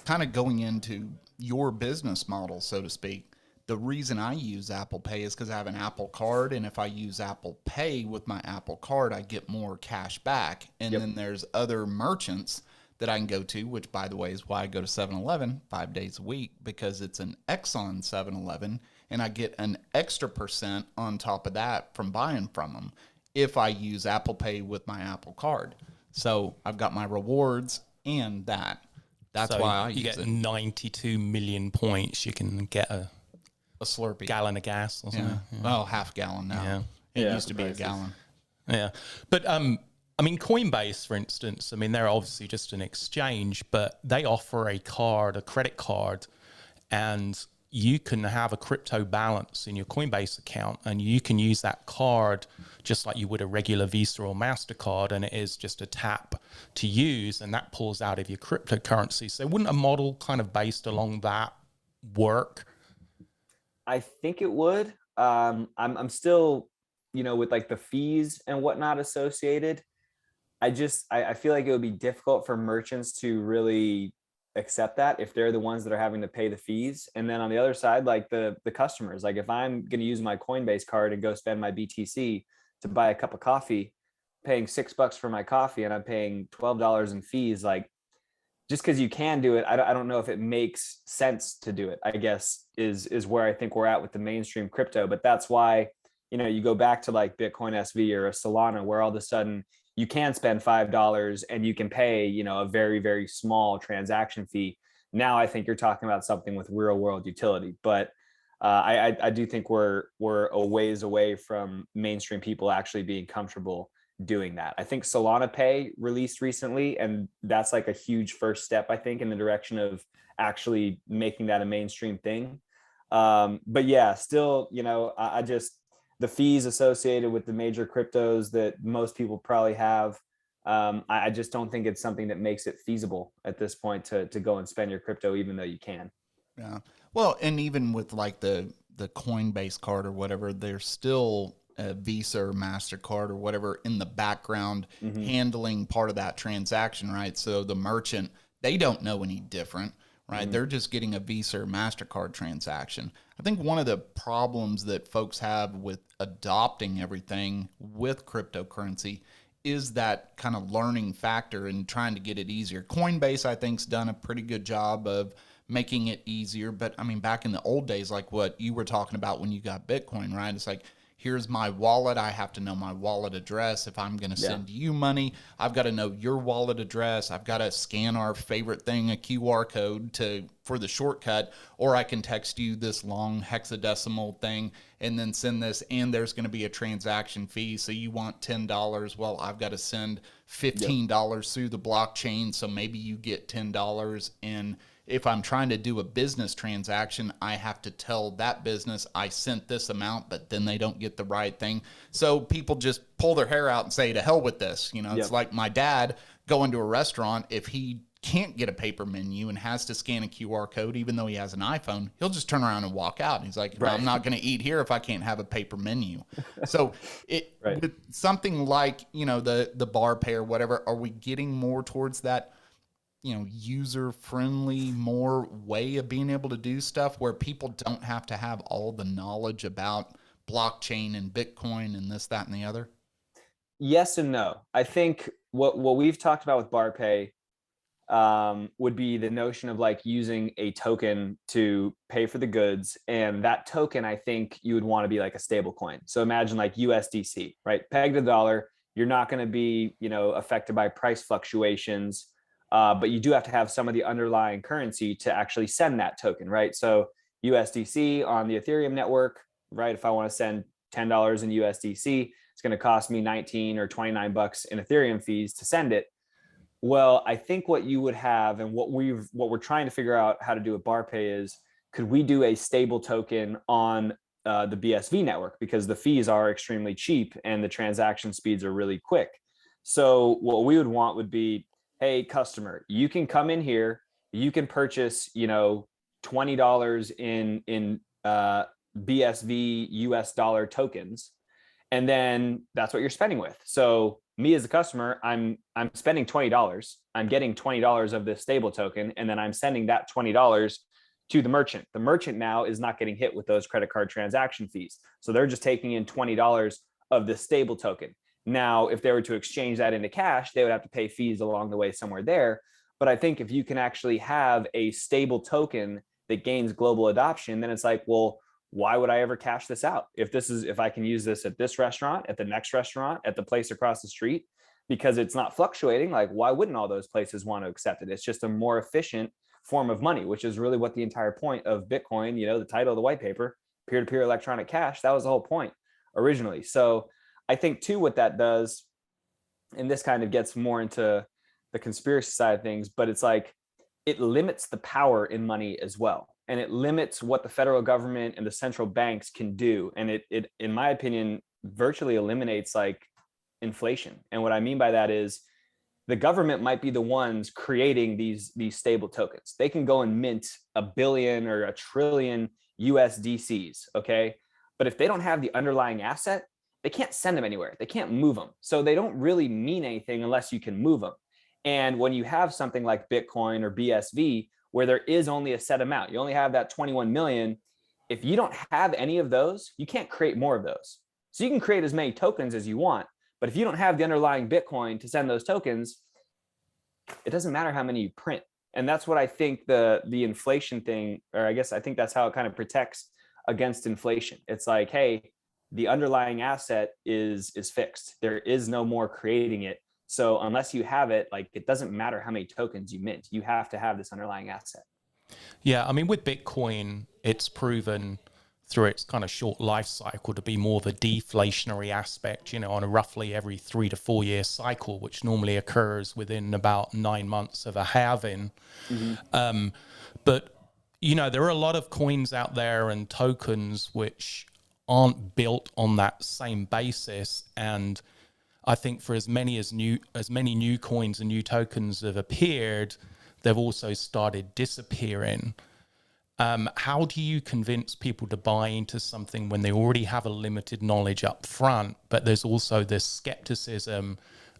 kind of going into your business model, so to speak, the reason I use Apple Pay is because I have an Apple card, and if I use Apple Pay with my Apple card, I get more cash back. And then there's other merchants that I can go to, which, by the way, is why I go to 7-Eleven 5 days a week, because it's an Exxon 7-Eleven, and I get an extra % on top of that from buying from them if I use Apple Pay with my Apple card. So I've got my rewards and that. That's why I use it. You get 92 million points. You can get a Slurpee. Gallon of gas or something. Yeah. Well, half gallon now. It used to be a gallon. Yeah. But, Coinbase, for instance, they're obviously just an exchange, but they offer a credit card, and you can have a crypto balance in your Coinbase account, and you can use that card just like you would a regular Visa or MasterCard, and it is just a tap to use, and that pulls out of your cryptocurrency. So wouldn't a model kind of based along that work? I think it would. I'm still, with like the fees and whatnot associated. I feel like it would be difficult for merchants to really accept that if they're the ones that are having to pay the fees. And then on the other side, like the customers, like if I'm going to use my Coinbase card and go spend my BTC to buy a cup of coffee, paying $6 for my coffee and I'm paying $12 in fees, like just because you can do it, I don't know if it makes sense to do it, I guess is where I think we're at with the mainstream crypto. But that's why, you go back to like Bitcoin SV or a Solana, where all of a sudden you can spend $5 and you can pay, a very, very small transaction fee. Now I think you're talking about something with real world utility. But I do think we're a ways away from mainstream people actually being comfortable doing that. I think Solana Pay released recently, and that's like a huge first step, I think, in the direction of actually making that a mainstream thing. But yeah, still, I just, the fees associated with the major cryptos that most people probably have, I just don't think it's something that makes it feasible at this point to go and spend your crypto, even though you can. Yeah. Well, and even with like the Coinbase card or whatever, there's still a Visa or MasterCard or whatever in the background handling part of that transaction, right? So the merchant, they don't know any different, right? They're just getting a Visa or MasterCard transaction. I think one of the problems that folks have with adopting everything with cryptocurrency is that kind of learning factor and trying to get it easier. Coinbase, I think, has done a pretty good job of making it easier. But I mean, back in the old days, like what you were talking about when you got Bitcoin, right? It's like, here's my wallet. I have to know my wallet address. If I'm going to send you money, I've got to know your wallet address. I've got to scan our favorite thing, a QR code for the shortcut, or I can text you this long hexadecimal thing and then send this, and there's going to be a transaction fee. So you want $10. Well, I've got to send $15 through the blockchain. So maybe you get $10 in. If I'm trying to do a business transaction, I have to tell that business I sent this amount, but then they don't get the right thing. So people just pull their hair out and say, to hell with this. It's like my dad going to a restaurant. If he can't get a paper menu and has to scan a QR code, even though he has an iPhone, he'll just turn around and walk out. And he's like, I'm not going to eat here if I can't have a paper menu. So with something like, the Barpay or whatever, are we getting more towards that, user-friendly, more way of being able to do stuff where people don't have to have all the knowledge about blockchain and Bitcoin and this, that, and the other? Yes and no. I think what we've talked about with Barpay would be the notion of like using a token to pay for the goods. And that token, I think you would want to be like a stable coin. So imagine like USDC, right? Pegged to the dollar. You're not going to be, affected by price fluctuations. But you do have to have some of the underlying currency to actually send that token, right? So USDC on the Ethereum network, right? If I want to send $10 in USDC, it's going to cost me 19 or 29 bucks in Ethereum fees to send it. Well, I think what you would have, and what we're trying to figure out how to do with Barpay is, could we do a stable token on the BSV network, because the fees are extremely cheap and the transaction speeds are really quick. So what we would want would be, hey, customer, you can come in here, you can purchase, $20 in BSV US dollar tokens, and then that's what you're spending with. So me as a customer, I'm spending $20. I'm getting $20 of this stable token, and then I'm sending that $20 to the merchant. The merchant now is not getting hit with those credit card transaction fees. So they're just taking in $20 of the stable token. Now, if they were to exchange that into cash, they would have to pay fees along the way somewhere there. But I think if you can actually have a stable token that gains global adoption, then it's like, well, why would I ever cash this out? If I can use this at this restaurant, at the next restaurant, at the place across the street, because it's not fluctuating, like why wouldn't all those places want to accept it? It's just a more efficient form of money, which is really what the entire point of Bitcoin, the title of the white paper, peer-to-peer electronic cash, that was the whole point originally. So I think too, what that does, and this kind of gets more into the conspiracy side of things, but it's like, it limits the power in money as well. And it limits what the federal government and the central banks can do. And it in my opinion, virtually eliminates like inflation. And what I mean by that is, the government might be the ones creating these stable tokens. They can go and mint 1 billion or 1 trillion USDCs, okay? But if they don't have the underlying asset, they can't send them anywhere. They can't move them. So they don't really mean anything unless you can move them. And when you have something like Bitcoin or BSV, where there is only a set amount, you only have that 21 million. If you don't have any of those, you can't create more of those. So you can create as many tokens as you want, But if you don't have the underlying Bitcoin to send those tokens, it doesn't matter how many you print. And that's what I think the inflation thing, or I guess I think that's how it kind of protects against inflation. It's like, hey, the underlying asset is fixed. There is no more creating it. So unless you have it, like, it doesn't matter how many tokens you mint. You have to have this underlying asset. Yeah, I mean, with Bitcoin, it's proven through its kind of short life cycle to be more of a deflationary aspect, you know, on a roughly every 3 to 4 year cycle, which normally occurs within about 9 months of a halving. But, you know, there are a lot of coins out there and tokens which aren't built on that same basis. And I think for as many new coins and new tokens have appeared, they've also started disappearing. How do you convince people to buy into something when they already have a limited knowledge up front, but there's also this skepticism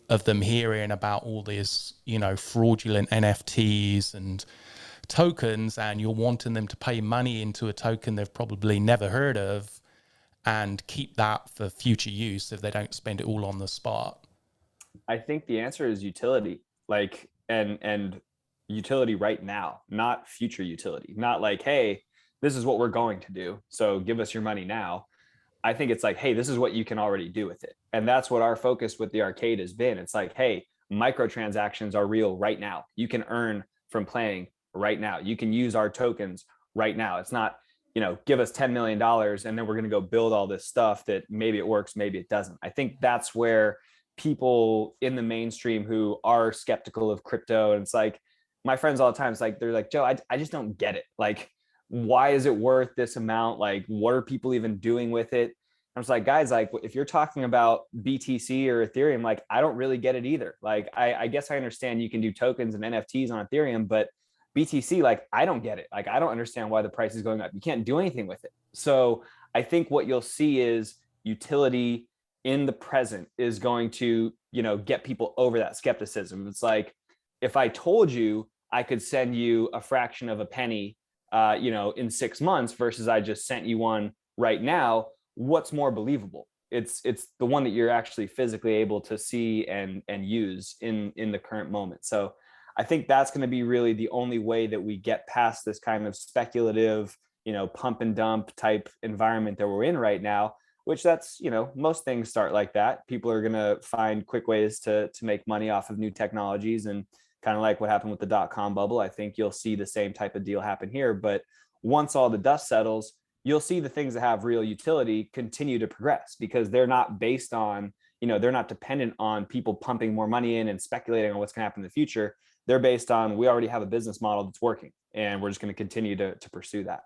of them hearing about all this, you know, fraudulent NFTs and tokens, and you're wanting them to pay money into a token they've probably never heard of and keep that for future use if they don't spend it all on the spot? I think the answer is utility, like, and utility right now, not future utility. Not like, hey, this is what we're going to do, so give us your money now. I think it's like, hey, this is what you can already do with it. And that's what our focus with the arcade has been. It's like, hey, microtransactions are real right now. You can earn from playing right now. You can use our tokens right now. It's not, you know, give us $10 million and then we're going to go build all this stuff that maybe it works, maybe it doesn't. I think that's where people in the mainstream who are skeptical of crypto, and it's like, my friends all the time, it's like, they're like, Joe, I just don't get it. Like, why is it worth this amount? Like, what are people even doing with it? I was like, guys, like, if you're talking about BTC or Ethereum, like, I don't really get it either. Like, I guess I understand you can do tokens and NFTs on Ethereum, but BTC, like, I don't get it. Like, I don't understand why the price is going up. You can't do anything with it. So I think what you'll see is utility in the present is going to, you know, get people over that skepticism. It's like, if I told you I could send you a fraction of a penny, you know, in 6 months versus I just sent you one right now, what's more believable? It's the one that you're actually physically able to see and use in the current moment. So I think that's going to be really the only way that we get past this kind of speculative, you know, pump and dump type environment that we're in right now, which that's, you know, most things start like that. People are going to find quick ways to make money off of new technologies, and kind of like what happened with the .com bubble. I think you'll see the same type of deal happen here. But once all the dust settles, you'll see the things that have real utility continue to progress, because they're not based on, you know, they're not dependent on people pumping more money in and speculating on what's going to happen in the future. They're based on, we already have a business model that's working, and we're just going to continue to pursue that.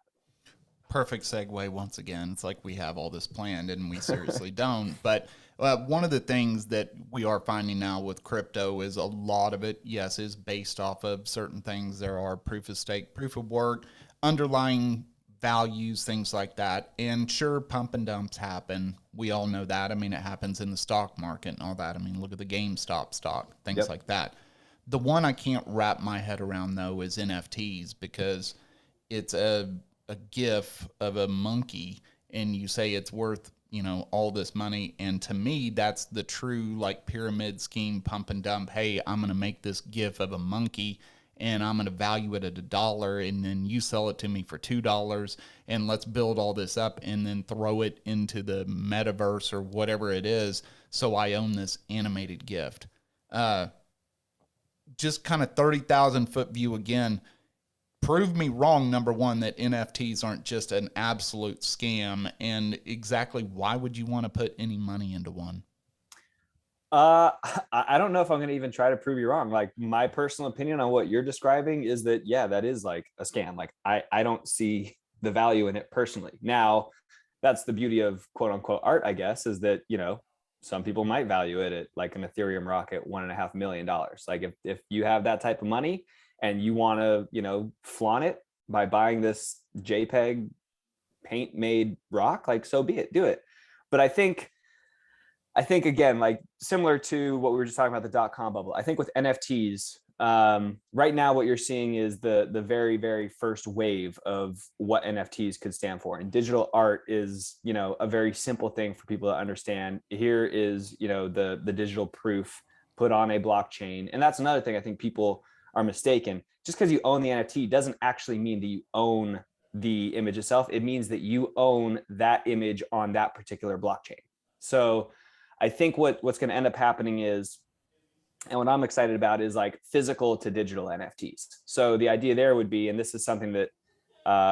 Perfect segue once again. It's like we have all this planned and we seriously don't. But one of the things that we are finding now with crypto is a lot of it, yes, is based off of certain things. There are proof of stake, proof of work, underlying values, things like that. And sure, pump and dumps happen. We all know that. I mean, it happens in the stock market and all that. I mean, look at the GameStop stock, things like that. The one I can't wrap my head around, though, is NFTs, because it's a GIF of a monkey and you say it's worth, you know, all this money. And to me, that's the true, like, pyramid scheme, pump and dump. Hey, I'm going to make this GIF of a monkey and I'm going to value it at $1, and then you sell it to me for $2, and let's build all this up and then throw it into the metaverse or whatever it is, so I own this animated gift. Just kind of 30,000 foot view again. Prove me wrong, number one, that NFTs aren't just an absolute scam, and exactly why would you want to put any money into one? I don't know if I'm going to even try to prove you wrong. Like, my personal opinion on what you're describing is that, yeah, that is like a scam. Like, I don't see the value in it personally. Now, that's the beauty of quote unquote art, I guess, is that, you know, some people might value it at like an Ethereum rock at $1.5 million. Like, if you have that type of money and you want to, you know, flaunt it by buying this JPEG paint made rock, like, so be it, do it. But I think again, like, similar to what we were just talking about, the .com bubble, I think with NFTs, right now what you're seeing is the very, very first wave of what NFTs could stand for. And digital art is, a very simple thing for people to understand. Here is, the digital proof put on a blockchain. And that's another thing I think people are mistaken. Just because you own the NFT doesn't actually mean that you own the image itself. It means that you own that image on that particular blockchain. So I think what's going to end up happening is, and what I'm excited about is like physical to digital NFTs. So the idea there would be, and this is something that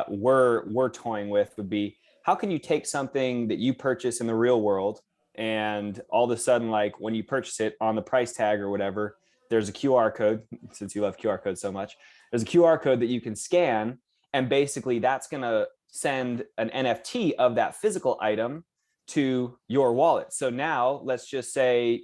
we're toying with, would be, how can you take something that you purchase in the real world, and all of a sudden, like when you purchase it, on the price tag or whatever, there's a QR code, since you love QR codes so much, there's a QR code that you can scan, and basically that's going to send an NFT of that physical item to your wallet. So now let's just say,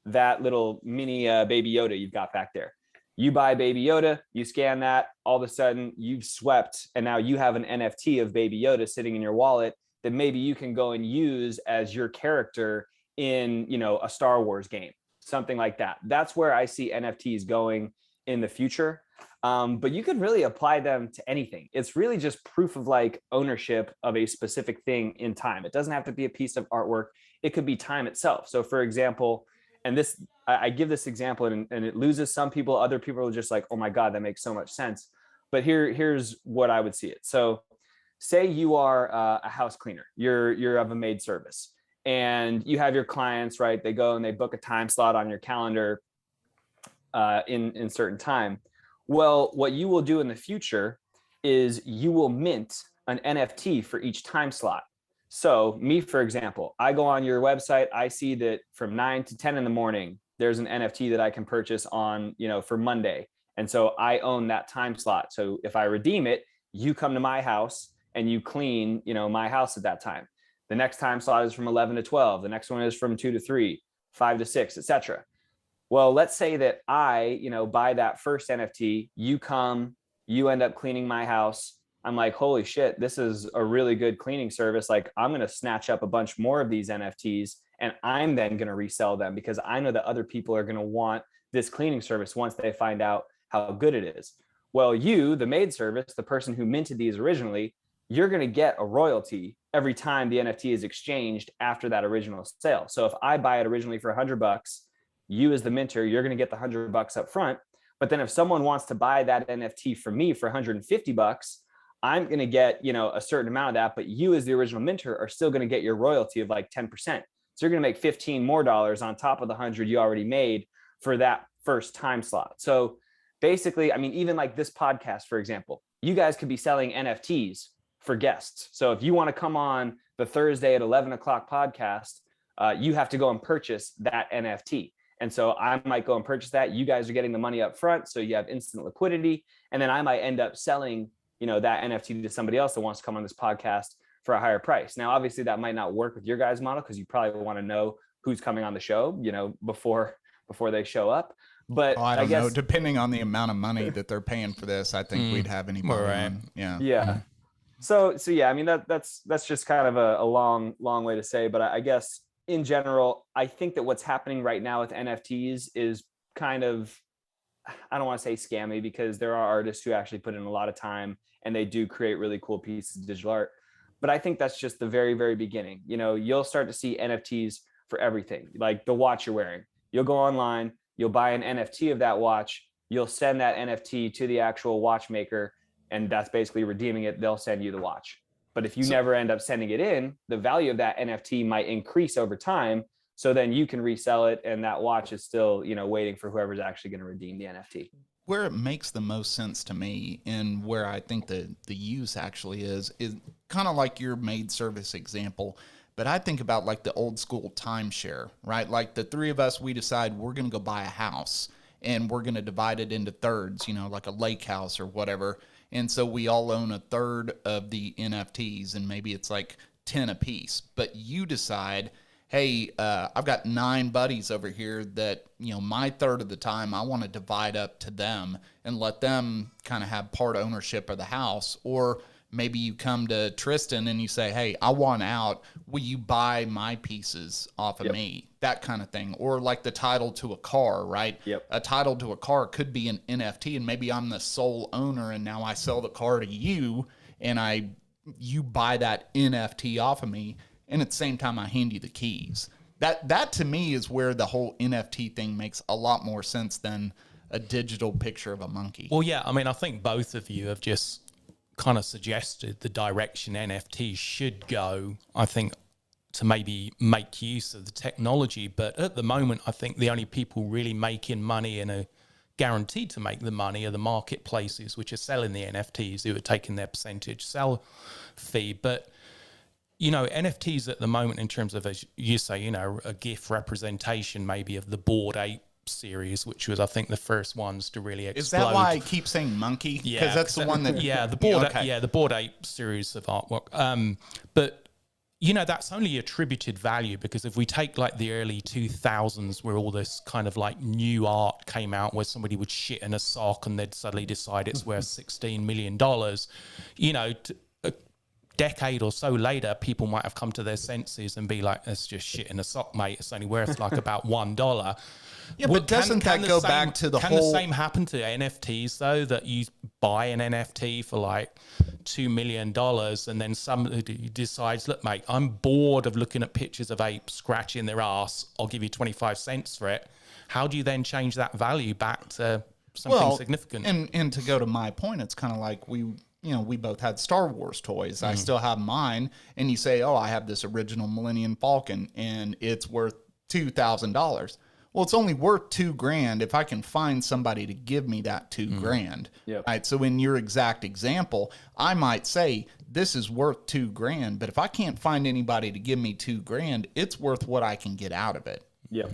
that little mini Baby Yoda you've got back there. You buy Baby Yoda, you scan that, all of a sudden you've swept, and now you have an NFT of Baby Yoda sitting in your wallet that maybe you can go and use as your character in, a Star Wars game, something like that. That's where I see NFTs going in the future. But you could really apply them to anything. It's really just proof of like ownership of a specific thing in time. It doesn't have to be a piece of artwork. It could be time itself. So for example, and this, I give this example and it loses some people. Other people are just like, oh my God, that makes so much sense. But here's what I would see it. So say you are a house cleaner, you're of a maid service, and you have your clients, right? They go and they book a time slot on your calendar in certain time. Well, what you will do in the future is you will mint an NFT for each time slot. So me, for example, I go on your website, I see that from 9 to 10 in the morning, there's an NFT that I can purchase on, for Monday. And so I own that time slot. So if I redeem it, you come to my house and you clean, my house at that time. The next time slot is from 11 to 12. The next one is from 2 to 3, 5 to 6, etc. Well, let's say that I, buy that first NFT, you come, you end up cleaning my house. I'm like, holy shit, this is a really good cleaning service. Like, I'm going to snatch up a bunch more of these NFTs, and I'm then going to resell them because I know that other people are going to want this cleaning service once they find out how good it is. Well, you, the maid service, the person who minted these originally, you're going to get a royalty every time the NFT is exchanged after that original sale. So if I buy it originally for $100, you as the minter, you're going to get the $100 up front. But then if someone wants to buy that NFT from me for $150, I'm going to get, a certain amount of that, but you as the original minter are still going to get your royalty of like 10%. So you're going to make $15 more on top of the 100 you already made for that first time slot. So basically, I mean, even like this podcast, for example, you guys could be selling NFTs for guests. So if you want to come on the Thursday at 11 o'clock podcast, you have to go and purchase that NFT. And so I might go and purchase that. You guys are getting the money up front, so you have instant liquidity. And then I might end up selling that NFT to somebody else that wants to come on this podcast for a higher price. Now, obviously that might not work with your guys' model because you probably want to know who's coming on the show, before they show up. But I don't know, depending on the amount of money that they're paying for this, I think we'd have anybody on. Yeah. Yeah. So yeah, I mean, that's just kind of a long way to say, but I guess in general, I think that what's happening right now with NFTs is kind of, I don't want to say scammy, because there are artists who actually put in a lot of time and they do create really cool pieces of digital art. But I think that's just the very, very beginning. You'll start to see NFTs for everything, like the watch you're wearing. You'll go online, you'll buy an NFT of that watch, you'll send that NFT to the actual watchmaker, and that's basically redeeming it. They'll send you the watch. But if you never end up sending it in, the value of that NFT might increase over time. So then you can resell it, and that watch is still, waiting for whoever's actually going to redeem the NFT. Where it makes the most sense to me, and where I think the use actually is kind of like your maid service example. But I think about like the old school timeshare, right? Like the three of us, we decide we're going to go buy a house, and we're going to divide it into thirds, like a lake house or whatever. And so we all own a third of the NFTs, and maybe it's like 10 a piece. But you decide, hey, I've got 9 buddies over here that, my third of the time I want to divide up to them and let them kind of have part ownership of the house. Or maybe you come to Tristan and you say, hey, I want out. Will you buy my pieces off of me? That kind of thing. Or like the title to a car, right? Yep. A title to a car could be an NFT, and maybe I'm the sole owner, and now I sell the car to you, and you buy that NFT off of me, and at the same time I hand you the keys. That to me is where the whole NFT thing makes a lot more sense than a digital picture of a monkey. Well, yeah, I mean, I think both of you have just kind of suggested the direction NFTs should go, I think, to maybe make use of the technology. But at the moment, I think the only people really making money and are guaranteed to make the money are the marketplaces, which are selling the NFTs, who are taking their percentage sell fee. But, you know, NFTs at the moment, in terms of, as you say, you know, a GIF representation maybe of the Bored Ape series, which was, I think, the first ones to really explode. Is that why I keep saying monkey? Because that's the one that... the Bored Ape series of artwork. But, you know, that's only attributed value, because if we take like the early 2000s, where all this kind of like new art came out, where somebody would shit in a sock and they'd suddenly decide it's worth $16 million, you know, a decade or so later, people might have come to their senses and be like, that's just shit in a sock, mate. It's only worth like about $1. Yeah, but doesn't that go back to the whole... Can the same happen to NFTs, though, that you buy an NFT for like $2 million and then somebody decides, look, mate, I'm bored of looking at pictures of apes scratching their ass. I'll give you 25 cents for it. How do you then change that value back to something significant? And to go to my point, it's kind of like we both had Star Wars toys. I still have mine. And you say, oh, I have this original Millennium Falcon and it's worth $2,000. Well, it's only worth $2,000 if I can find somebody to give me that $2,000. Yep. Right. So in your exact example, I might say this is worth $2,000, but if I can't find anybody to give me $2,000, it's worth what I can get out of it. Yeah,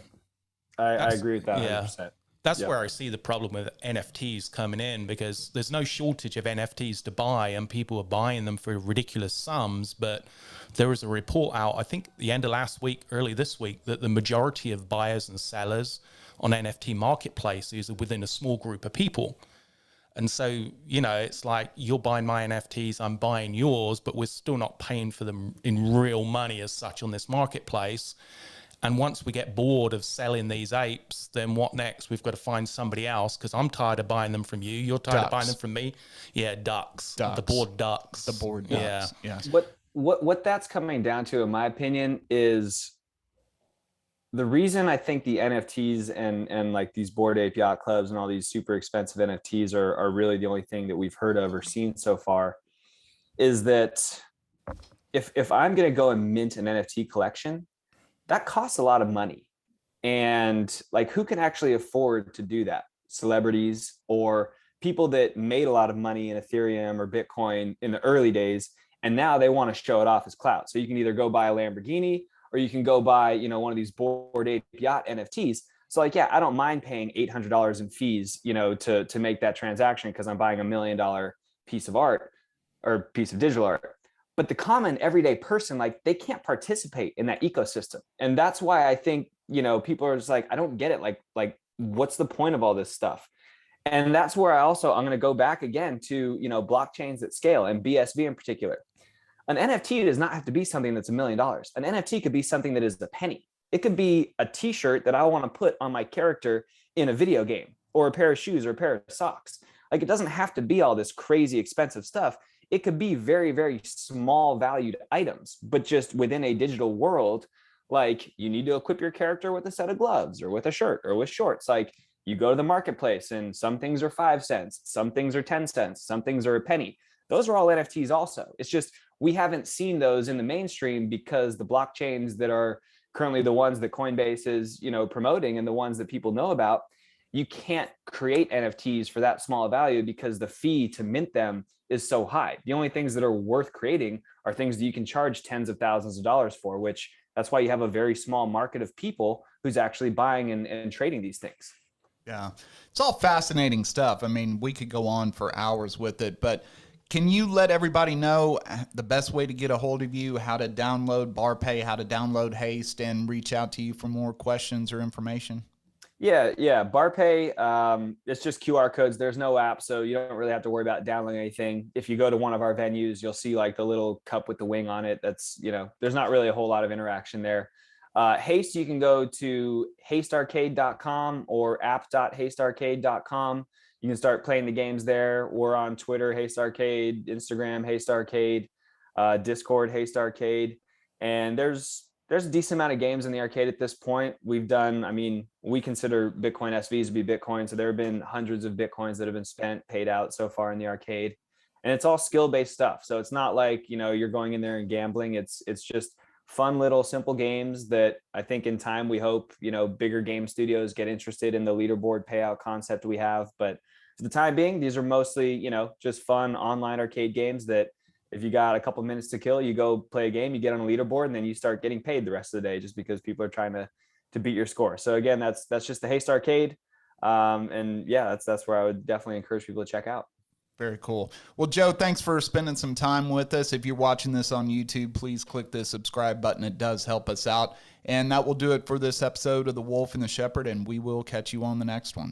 I agree with that 100%. That's where I see the problem with NFTs coming in, because there's no shortage of NFTs to buy and people are buying them for ridiculous sums. But there was a report out, I think the end of last week, early this week, that the majority of buyers and sellers on NFT marketplaces are within a small group of people. And so, you know, it's like, you're buying my NFTs, I'm buying yours, but we're still not paying for them in real money as such on this marketplace. And once we get bored of selling these apes, then what next? We've got to find somebody else, because I'm tired of buying them from you. You're tired of buying them from me. Yeah, ducks. The bored ducks. The bored ducks. Yeah. Yes. What that's coming down to, in my opinion, is the reason I think the NFTs and like these Bored Ape Yacht Clubs and all these super expensive NFTs are really the only thing that we've heard of or seen so far, is that if I'm going to go and mint an NFT collection, that costs a lot of money. And like, who can actually afford to do that? Celebrities or people that made a lot of money in Ethereum or Bitcoin in the early days, and now they want to show it off as clout. So you can either go buy a Lamborghini or you can go buy, you know, one of these Bored Ape Yacht NFTs. So like, yeah, I don't mind paying $800 in fees, you know, to make that transaction, because I'm buying $1 million piece of art or piece of digital art. But the common everyday person, like, they can't participate in that ecosystem. And that's why I think, you know, people are just like, I don't get it. Like, what's the point of all this stuff? And that's where I'm going to go back again to, you know, blockchains at scale and BSV in particular. An NFT does not have to be something that's $1 million. An NFT could be something that is a penny. It could be a t-shirt that I want to put on my character in a video game, or a pair of shoes or a pair of socks. Like, it doesn't have to be all this crazy expensive stuff. It could be very, very small valued items, but just within a digital world, like, you need to equip your character with a set of gloves or with a shirt or with shorts. Like, you go to the marketplace and some things are 5 cents, some things are 10 cents, some things are a penny. Those are all NFTs also. It's just, we haven't seen those in the mainstream because the blockchains that are currently the ones that Coinbase is, you know, promoting and the ones that people know about, you can't create NFTs for that small value because the fee to mint them is so high. The only things that are worth creating are things that you can charge tens of thousands of dollars for, which that's why you have a very small market of people who's actually buying and trading these things. Yeah, it's all fascinating stuff. I mean, we could go on for hours with it, but can you let everybody know the best way to get a hold of you, how to download Barpay, how to download Haste, and reach out to you for more questions or information? Yeah. Barpay, it's just QR codes. There's no app, so you don't really have to worry about downloading anything. If you go to one of our venues, you'll see like the little cup with the wing on it. That's, there's not really a whole lot of interaction there. Haste, you can go to hastearcade.com or app.hastearcade.com. You can start playing the games there. We're on Twitter, Haste Arcade, Instagram, Haste Arcade, Discord, Haste Arcade. And there's a decent amount of games in the arcade at this point. We've done, I mean, we consider Bitcoin SVs to be Bitcoin. So there have been hundreds of Bitcoins that have been spent, paid out so far in the arcade. And it's all skill-based stuff. So it's not like, you're going in there and gambling. It's just fun little simple games that I think in time we hope, bigger game studios get interested in the leaderboard payout concept we have. But for the time being, these are mostly, just fun online arcade games that if you got a couple minutes to kill, you go play a game, you get on a leaderboard, and then you start getting paid the rest of the day just because people are trying to beat your score. So again, that's just the Haste Arcade. And yeah, that's where I would definitely encourage people to check out. Very cool. Well, Joe, thanks for spending some time with us. If you're watching this on YouTube, please click the subscribe button. It does help us out. And that will do it for this episode of The Wolf and the Shepherd, and we will catch you on the next one.